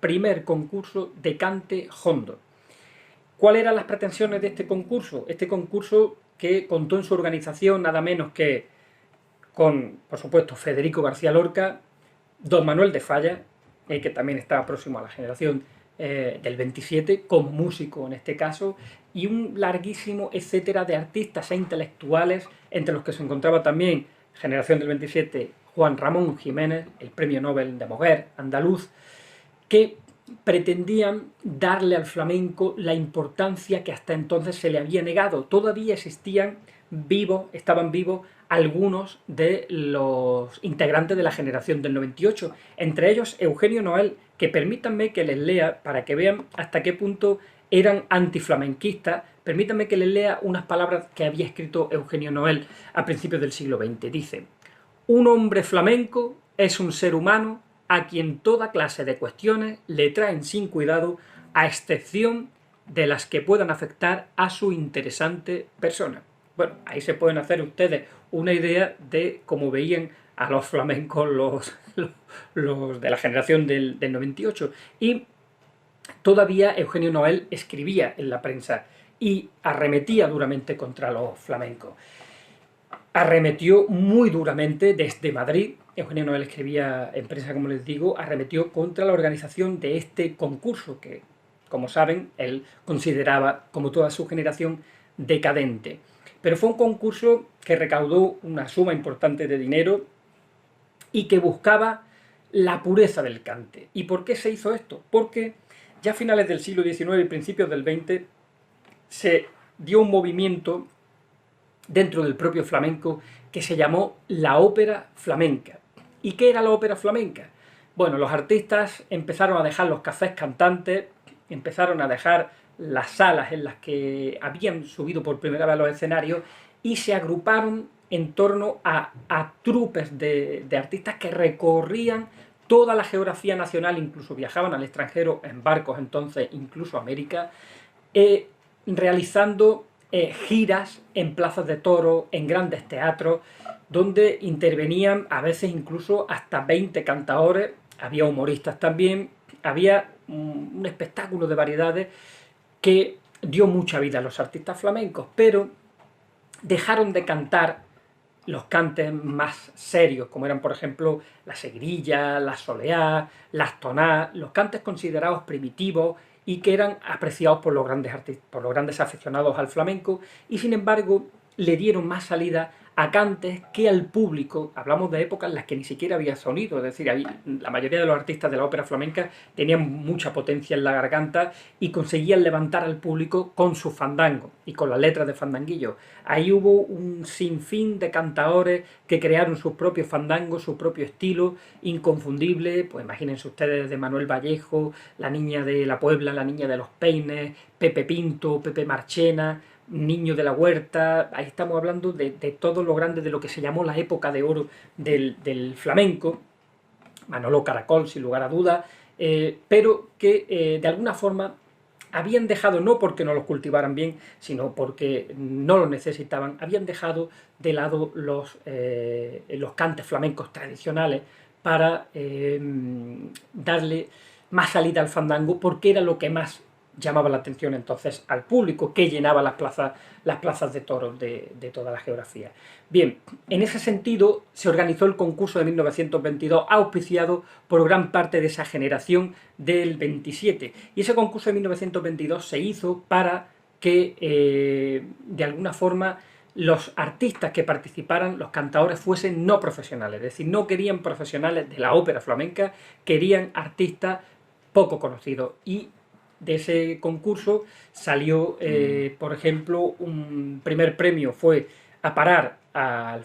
primer concurso de cante hondo. ¿Cuáles eran las pretensiones de este concurso? Este concurso que contó en su organización nada menos que con, por supuesto, Federico García Lorca, don Manuel de Falla, que también estaba próximo a la generación del 27, como músico en este caso, y un larguísimo etcétera de artistas e intelectuales, entre los que se encontraba también, generación del 27, Juan Ramón Jiménez, el premio Nobel de Moguer, andaluz, que pretendían darle al flamenco la importancia que hasta entonces se le había negado. Todavía estaban vivos algunos de los integrantes de la generación del 98, entre ellos Eugenio Noel, que permítanme que les lea para que vean hasta qué punto eran antiflamenquistas. Permítanme que les lea unas palabras que había escrito Eugenio Noel a principios del siglo XX. Dice: un hombre flamenco es un ser humano a quien toda clase de cuestiones le traen sin cuidado, a excepción de las que puedan afectar a su interesante persona. Bueno, ahí se pueden hacer ustedes una idea de cómo veían a los flamencos los de la generación del 98. Y todavía Eugenio Noel escribía en la prensa y arremetía duramente contra los flamencos. Arremetió muy duramente desde Madrid. Eugenio Noel escribía en prensa, como les digo, arremetió contra la organización de este concurso que, como saben, él consideraba, como toda su generación, decadente. Pero fue un concurso que recaudó una suma importante de dinero y que buscaba la pureza del cante. ¿Y por qué se hizo esto? Porque ya a finales del siglo XIX y principios del XX se dio un movimiento dentro del propio flamenco que se llamó la ópera flamenca. ¿Y qué era la ópera flamenca? Bueno, los artistas empezaron a dejar los cafés cantantes, empezaron a dejar las salas en las que habían subido por primera vez a los escenarios y se agruparon en torno a trupes de artistas que recorrían toda la geografía nacional, incluso viajaban al extranjero en barcos entonces, incluso a América, realizando giras en plazas de toros, en grandes teatros, donde intervenían a veces incluso hasta 20 cantadores, había humoristas también, había un espectáculo de variedades que dio mucha vida a los artistas flamencos, pero dejaron de cantar los cantes más serios, como eran, por ejemplo, la seguirilla, la soleá, las tonás, los cantes considerados primitivos y que eran apreciados por los grandes aficionados al flamenco, y sin embargo le dieron más salida a cantes que al público. Hablamos de épocas en las que ni siquiera había sonido, es decir, la mayoría de los artistas de la ópera flamenca tenían mucha potencia en la garganta y conseguían levantar al público con su fandango y con las letras de fandanguillo. Ahí hubo un sinfín de cantadores que crearon sus propios fandangos, su propio estilo inconfundible. Pues imagínense ustedes, de Manuel Vallejo, La Niña de la Puebla, La Niña de los Peines, Pepe Pinto, Pepe Marchena, Niño de la Huerta. Ahí estamos hablando de todo lo grande de lo que se llamó la época de oro del flamenco, Manolo Caracol, sin lugar a dudas, pero que de alguna forma habían dejado, no porque no los cultivaran bien, sino porque no los necesitaban, habían dejado de lado los cantes flamencos tradicionales para darle más salida al fandango, porque era lo que más llamaba la atención entonces al público, que llenaba las plazas de toros de toda la geografía. Bien, en ese sentido se organizó el concurso de 1922, auspiciado por gran parte de esa generación del 27, y ese concurso de 1922 se hizo para que de alguna forma los artistas que participaran, los cantadores, fuesen no profesionales, es decir, no querían profesionales de la ópera flamenca, querían artistas poco conocidos. Y de ese concurso salió, por ejemplo, un primer premio fue a parar al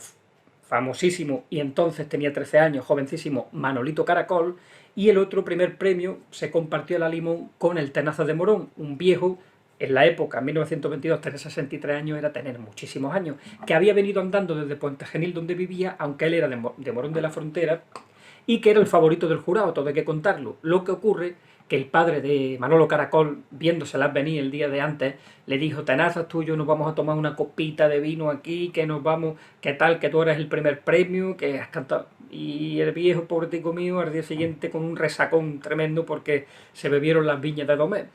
famosísimo, y entonces tenía 13 años, jovencísimo, Manolito Caracol, y el otro primer premio se compartió la limón con el Tenaza de Morón, un viejo, en la época, en 1922, tener 63 años era tener muchísimos años, que había venido andando desde Puente Genil, donde vivía, aunque él era de Morón de la Frontera, y que era el favorito del jurado, todo hay que contarlo. Lo que ocurre que el padre de Manolo Caracol, viéndoselas venir el día de antes, le dijo: tenazas tuyo, nos vamos a tomar una copita de vino aquí, que nos vamos, que tal, que tú eres el primer premio, que has cantado. Y el viejo pobretico mío al día siguiente con un resacón tremendo porque se bebieron las viñas de Domecq.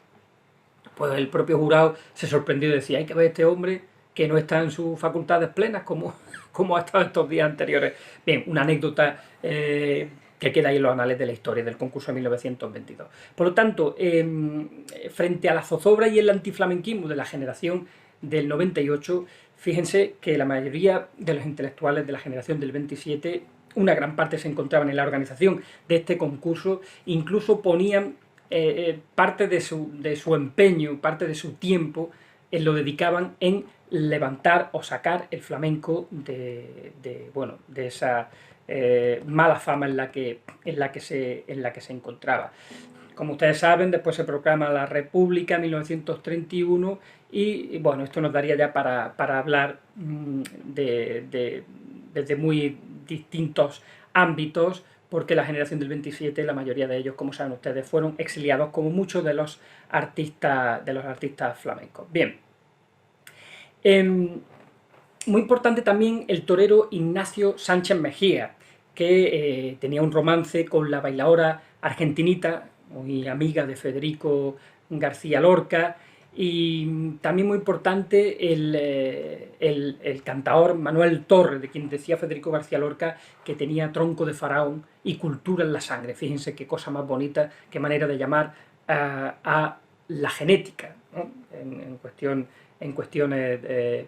Pues el propio jurado se sorprendió y decía: hay que ver a este hombre que no está en sus facultades plenas como ha estado estos días anteriores. Bien, una anécdota que queda ahí en los anales de la historia del concurso de 1922. Por lo tanto, frente a la zozobra y el antiflamenquismo de la generación del 98, fíjense que la mayoría de los intelectuales de la generación del 27, una gran parte se encontraban en la organización de este concurso, incluso ponían parte de su empeño, parte de su tiempo, lo dedicaban en levantar o sacar el flamenco de esa mala fama en la que se encontraba. Como ustedes saben, después se proclama la República en 1931 y bueno, esto nos daría ya para hablar desde muy distintos ámbitos, porque la generación del 27, la mayoría de ellos, como saben ustedes, fueron exiliados, como muchos de los artistas flamencos. Bien. Muy importante también el torero Ignacio Sánchez Mejía, que tenía un romance con la bailaora argentinita, muy amiga de Federico García Lorca, y también muy importante el cantaor Manuel Torres, de quien decía Federico García Lorca que tenía tronco de faraón y cultura en la sangre. Fíjense qué cosa más bonita, qué manera de llamar a la genética, ¿no? en cuestiones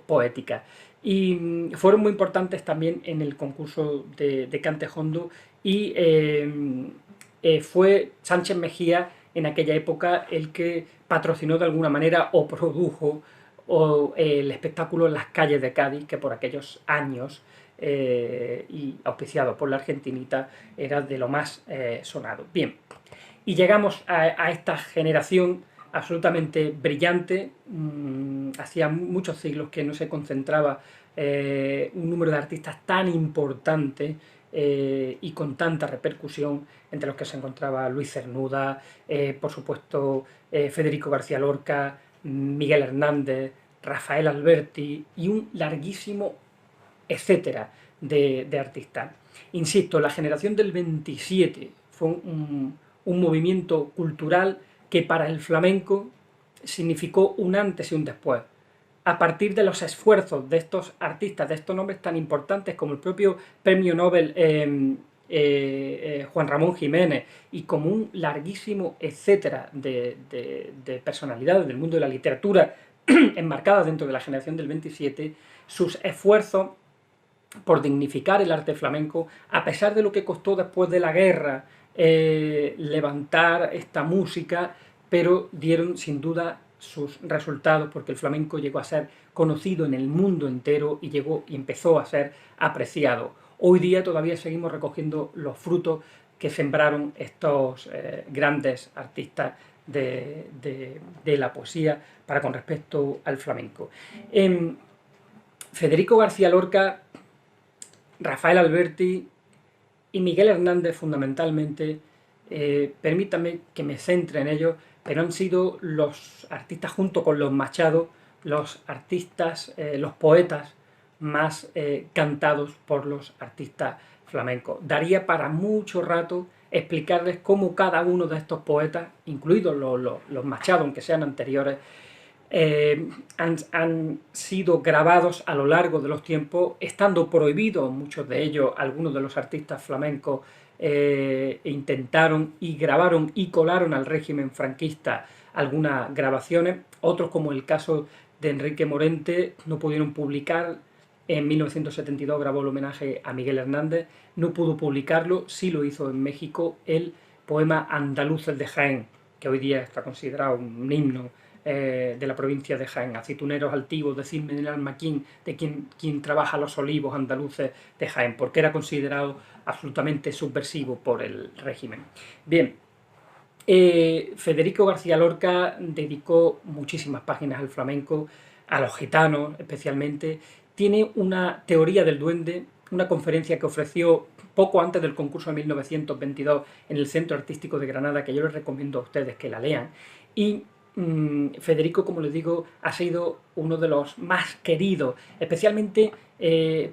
poéticas. Y fueron muy importantes también en el concurso de Cantejondo, y fue Sánchez Mejía en aquella época el que patrocinó de alguna manera o produjo el espectáculo en las calles de Cádiz, que por aquellos años, y auspiciado por la Argentinita, era de lo más sonado. Bien, y llegamos a esta generación absolutamente brillante. Hacía muchos siglos que no se concentraba un número de artistas tan importante y con tanta repercusión, entre los que se encontraba Luis Cernuda, por supuesto Federico García Lorca, Miguel Hernández, Rafael Alberti y un larguísimo etcétera de artistas. Insisto, la generación del 27 fue un movimiento cultural que para el flamenco significó un antes y un después. A partir de los esfuerzos de estos artistas, de estos nombres tan importantes como el propio premio Nobel Juan Ramón Jiménez, y como un larguísimo etcétera de personalidades del mundo de la literatura enmarcadas dentro de la generación del 27, sus esfuerzos por dignificar el arte flamenco, a pesar de lo que costó después de la guerra levantar esta música, pero dieron sin duda sus resultados, porque el flamenco llegó a ser conocido en el mundo entero y empezó a ser apreciado. Hoy día todavía seguimos recogiendo los frutos que sembraron estos grandes artistas de la poesía para con respecto al flamenco. Federico García Lorca, Rafael Alberti y Miguel Hernández, fundamentalmente, permítanme que me centre en ellos, pero han sido los artistas, junto con los Machado, los artistas, los poetas más cantados por los artistas flamencos. Daría para mucho rato explicarles cómo cada uno de estos poetas, incluidos los Machado, aunque sean anteriores, han sido grabados a lo largo de los tiempos, estando prohibidos muchos de ellos. Algunos de los artistas flamencos intentaron y grabaron y colaron al régimen franquista algunas grabaciones. Otros, como el caso de Enrique Morente, no pudieron publicar. En 1972 grabó el homenaje a Miguel Hernández, no pudo publicarlo, sí lo hizo en México el poema Andaluces de Jaén, que hoy día está considerado un himno de la provincia de Jaén. Aceituneros altivos, decidme en el alma quien trabaja los olivos andaluces de Jaén, porque era considerado absolutamente subversivo por el régimen. Bien, Federico García Lorca dedicó muchísimas páginas al flamenco, a los gitanos especialmente. Tiene una teoría del duende, una conferencia que ofreció poco antes del concurso de 1922 en el Centro Artístico de Granada, que yo les recomiendo a ustedes que la lean. Y Federico, como les digo, ha sido uno de los más queridos, especialmente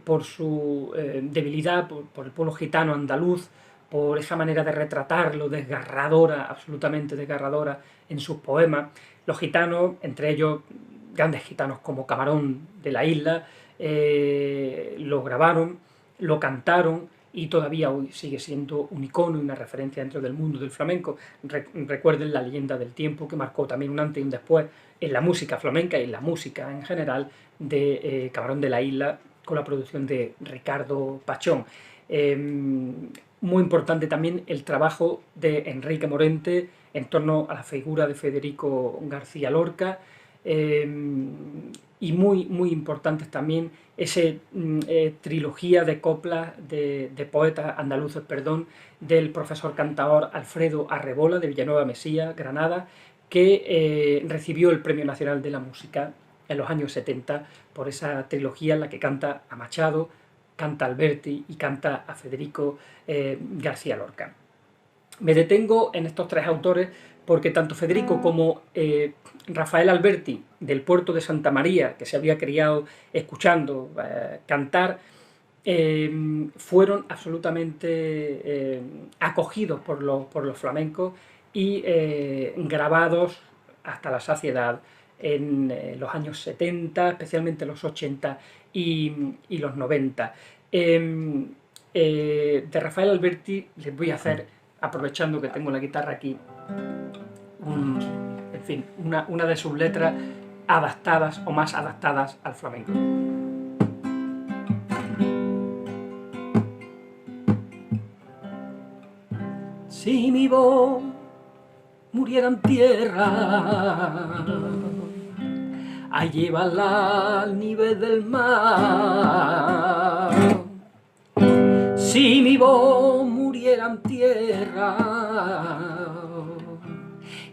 por su debilidad por el pueblo gitano andaluz, por esa manera de retratarlo desgarradora, absolutamente desgarradora en sus poemas. Los gitanos, entre ellos grandes gitanos como Camarón de la Isla, lo grabaron, lo cantaron y todavía hoy sigue siendo un icono y una referencia dentro del mundo del flamenco. Recuerden La leyenda del tiempo, que marcó también un antes y un después en la música flamenca y en la música en general de Camarón de la Isla, con la producción de Ricardo Pachón. Muy importante también el trabajo de Enrique Morente en torno a la figura de Federico García Lorca, y muy importantes también esa trilogía de coplas de poetas andaluces, del profesor cantador Alfredo Arrebola de Villanueva Mesía, Granada, que recibió el Premio Nacional de la Música en los años 70 por esa trilogía en la que canta a Machado, canta a Alberti y canta a Federico García Lorca. Me detengo en estos tres autores porque tanto Federico como Rafael Alberti, del puerto de Santa María, que se había criado escuchando cantar, fueron absolutamente acogidos por los flamencos y grabados hasta la saciedad en los años 70, especialmente los 80 y los 90. De Rafael Alberti les voy a hacer, aprovechando que tengo la guitarra aquí, en fin, una de sus letras adaptadas o más adaptadas al flamenco. Si mi voz muriera en tierra, a llevarla al nivel del mar. Si mi voz muriera en tierra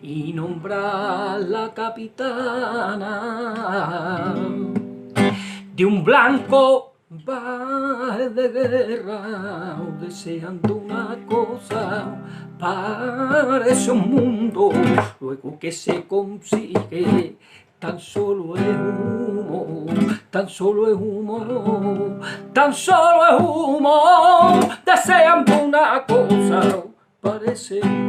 y nombrar la capitana de un blanco baje de guerra, deseando una cosa, parece un mundo, luego que se consigue, tan solo es humo, tan solo es humo, tan solo es humo, deseando una cosa, parece un mundo.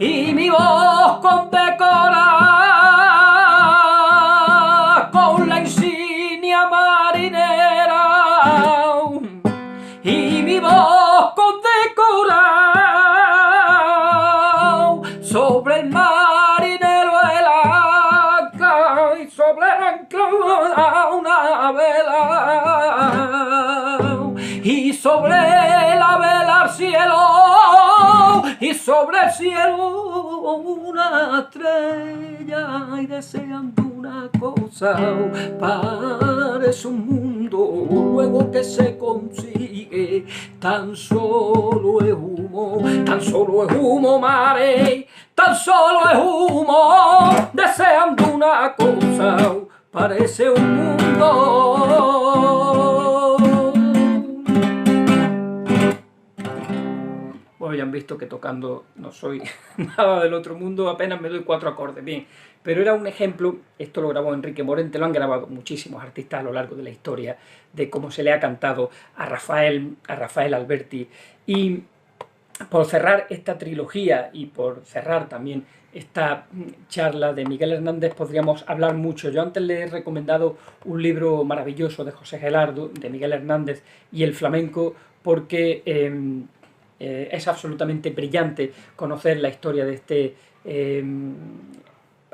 Y mi voz condecora con la insignia marinera, y mi voz condecora sobre el marinero el ancla, y sobre el ancla una vela, y sobre la vela el cielo, y sobre el cielo una estrella, y deseando una cosa, parece un mundo, luego que se consigue, tan solo es humo, mare, tan solo es humo, deseando una cosa, parece un mundo. Bueno, ya han visto que tocando no soy nada del otro mundo, apenas me doy 4 acordes, bien. Pero era un ejemplo, esto lo grabó Enrique Morente, lo han grabado muchísimos artistas a lo largo de la historia, de cómo se le ha cantado a Rafael Alberti. Y por cerrar esta trilogía y por cerrar también esta charla de Miguel Hernández podríamos hablar mucho. Yo antes le he recomendado un libro maravilloso de José Gelardo, de Miguel Hernández y el flamenco, porque es absolutamente brillante conocer la historia de este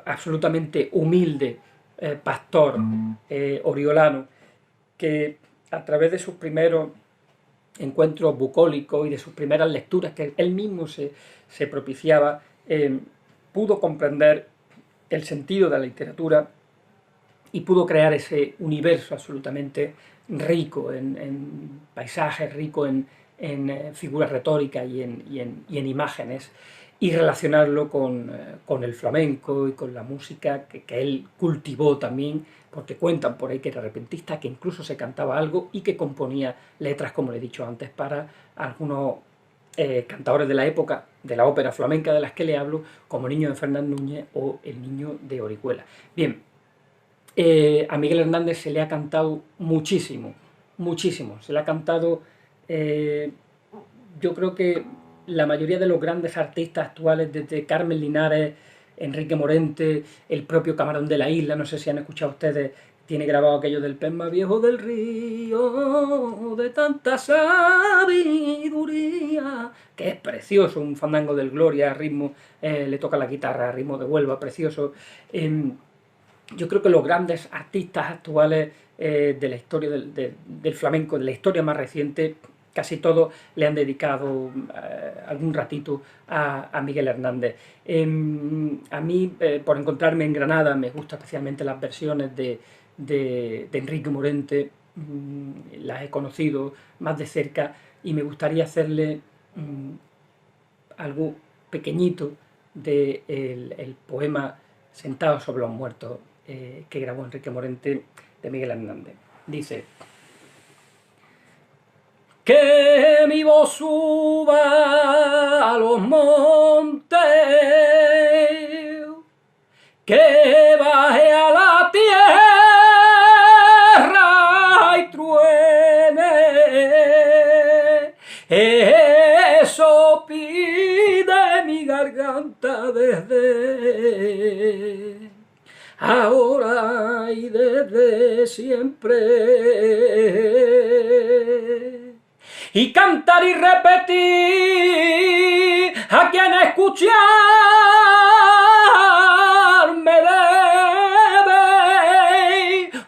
absolutamente humilde pastor oriolano, que a través de sus primeros encuentros bucólicos y de sus primeras lecturas que él mismo se propiciaba, pudo comprender el sentido de la literatura y pudo crear ese universo absolutamente rico en paisajes, rico en figuras retóricas y en imágenes. y relacionarlo con el flamenco y con la música que él cultivó también, porque cuentan por ahí que era repentista, que incluso se cantaba algo y que componía letras, como le he dicho antes, para algunos cantadores de la época de la ópera flamenca de las que le hablo, como Niño de Fernán Núñez o El Niño de Orihuela. Bien, a Miguel Hernández se le ha cantado muchísimo, muchísimo. Se le ha cantado, yo creo que la mayoría de los grandes artistas actuales, desde Carmen Linares, Enrique Morente, el propio Camarón de la Isla, no sé si han escuchado ustedes, tiene grabado aquello del pez más viejo del río, de tanta sabiduría, que es precioso, un fandango del Gloria, ritmo, le toca la guitarra, ritmo de Huelva, precioso. Yo creo que los grandes artistas actuales de la historia del flamenco, de la historia más reciente, casi todos le han dedicado algún ratito a Miguel Hernández. A mí, por encontrarme en Granada, me gustan especialmente las versiones de Enrique Morente, las he conocido más de cerca y me gustaría hacerle algo pequeñito del poema Sentado sobre los muertos que grabó Enrique Morente de Miguel Hernández. Dice: que mi voz suba a los montes, que baje a la tierra y truene, eso pide mi garganta desde ahora y desde siempre, y cantar y repetir a quien escuchar me debe,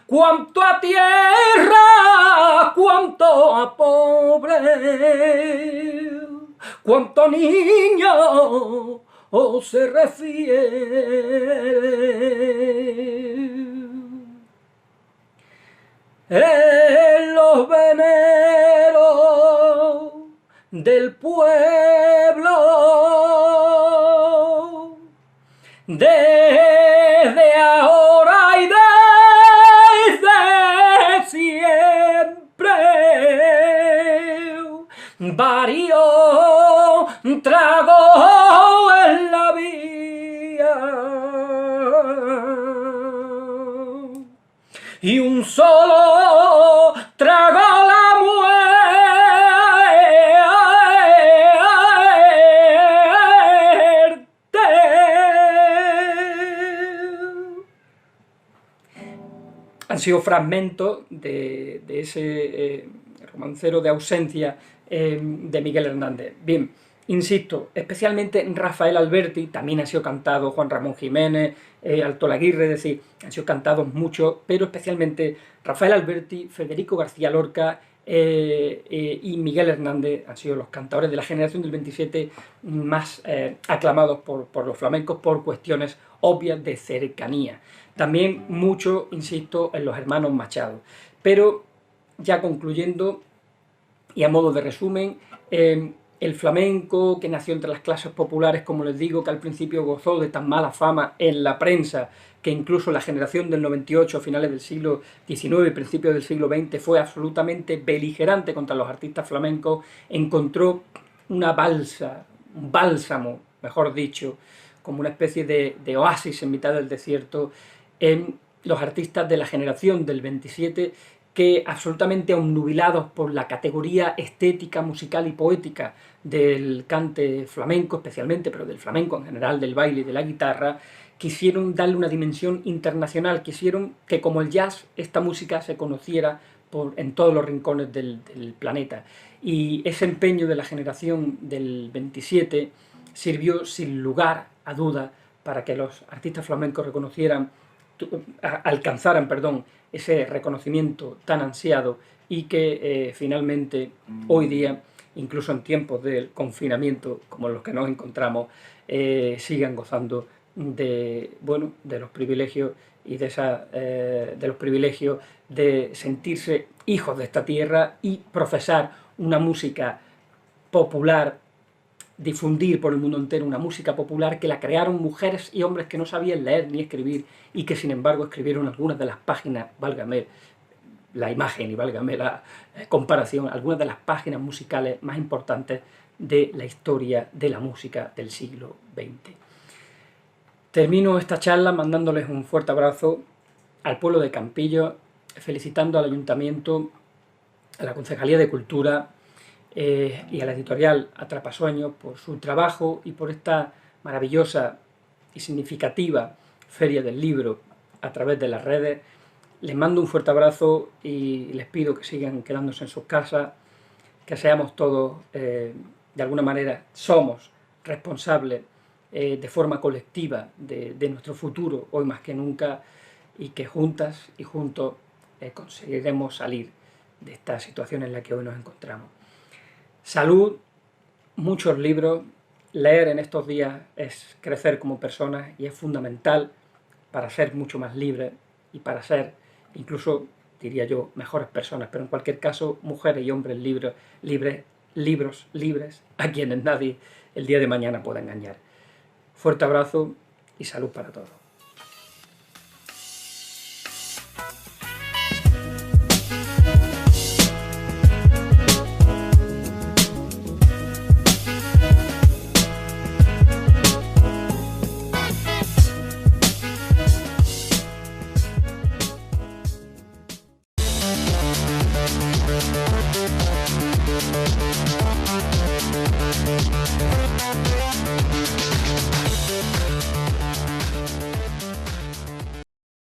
cuanto a tierra, cuanto a pobre, cuanto a niño se refiere. En los veneros del pueblo, desde ahora y desde siempre, varios tragos en la vía y un solo trago la muerte. Han sido fragmentos de ese romancero de ausencia de Miguel Hernández. Bien, insisto, especialmente Rafael Alberti, también ha sido cantado Juan Ramón Jiménez, Alto Laguirre, es decir, han sido cantados muchos, pero especialmente Rafael Alberti, Federico García Lorca y Miguel Hernández han sido los cantadores de la generación del 27 más aclamados por los flamencos por cuestiones obvias de cercanía. También mucho, insisto, en los hermanos Machado. Pero, ya concluyendo, y a modo de resumen, el flamenco, que nació entre las clases populares, como les digo, que al principio gozó de tan mala fama en la prensa, que incluso la generación del 98, a finales del siglo XIX y principios del siglo XX, fue absolutamente beligerante contra los artistas flamencos, encontró una balsa, un bálsamo, mejor dicho, como una especie de oasis en mitad del desierto, en los artistas de la generación del 27, que absolutamente obnubilados por la categoría estética, musical y poética del cante flamenco especialmente, pero del flamenco en general, del baile y de la guitarra, quisieron darle una dimensión internacional, quisieron que como el jazz, esta música se conociera en todos los rincones del planeta. Y ese empeño de la generación del 27 sirvió sin lugar a duda para que los artistas flamencos alcanzaran ese reconocimiento tan ansiado y que finalmente hoy día, incluso en tiempos del confinamiento como los que nos encontramos, sigan gozando de los privilegios y de los privilegios de sentirse hijos de esta tierra y profesar una música popular difundir por el mundo entero una música popular que la crearon mujeres y hombres que no sabían leer ni escribir y que sin embargo escribieron algunas de las páginas, válgame la imagen y válgame la comparación, algunas de las páginas musicales más importantes de la historia de la música del siglo XX. Termino esta charla mandándoles un fuerte abrazo al pueblo de Campillos, felicitando al Ayuntamiento, a la Concejalía de Cultura y a la editorial Atrapasueños por su trabajo y por esta maravillosa y significativa Feria del Libro a través de las redes. Les mando un fuerte abrazo y les pido que sigan quedándose en sus casas, que seamos todos, de alguna manera, somos responsables de forma colectiva de nuestro futuro, hoy más que nunca, y que juntas y juntos conseguiremos salir de esta situación en la que hoy nos encontramos. Salud, muchos libros, leer en estos días es crecer como personas y es fundamental para ser mucho más libres y para ser, incluso, diría yo, mejores personas, pero en cualquier caso, mujeres y hombres libres, a quienes nadie el día de mañana pueda engañar. Fuerte abrazo y salud para todos.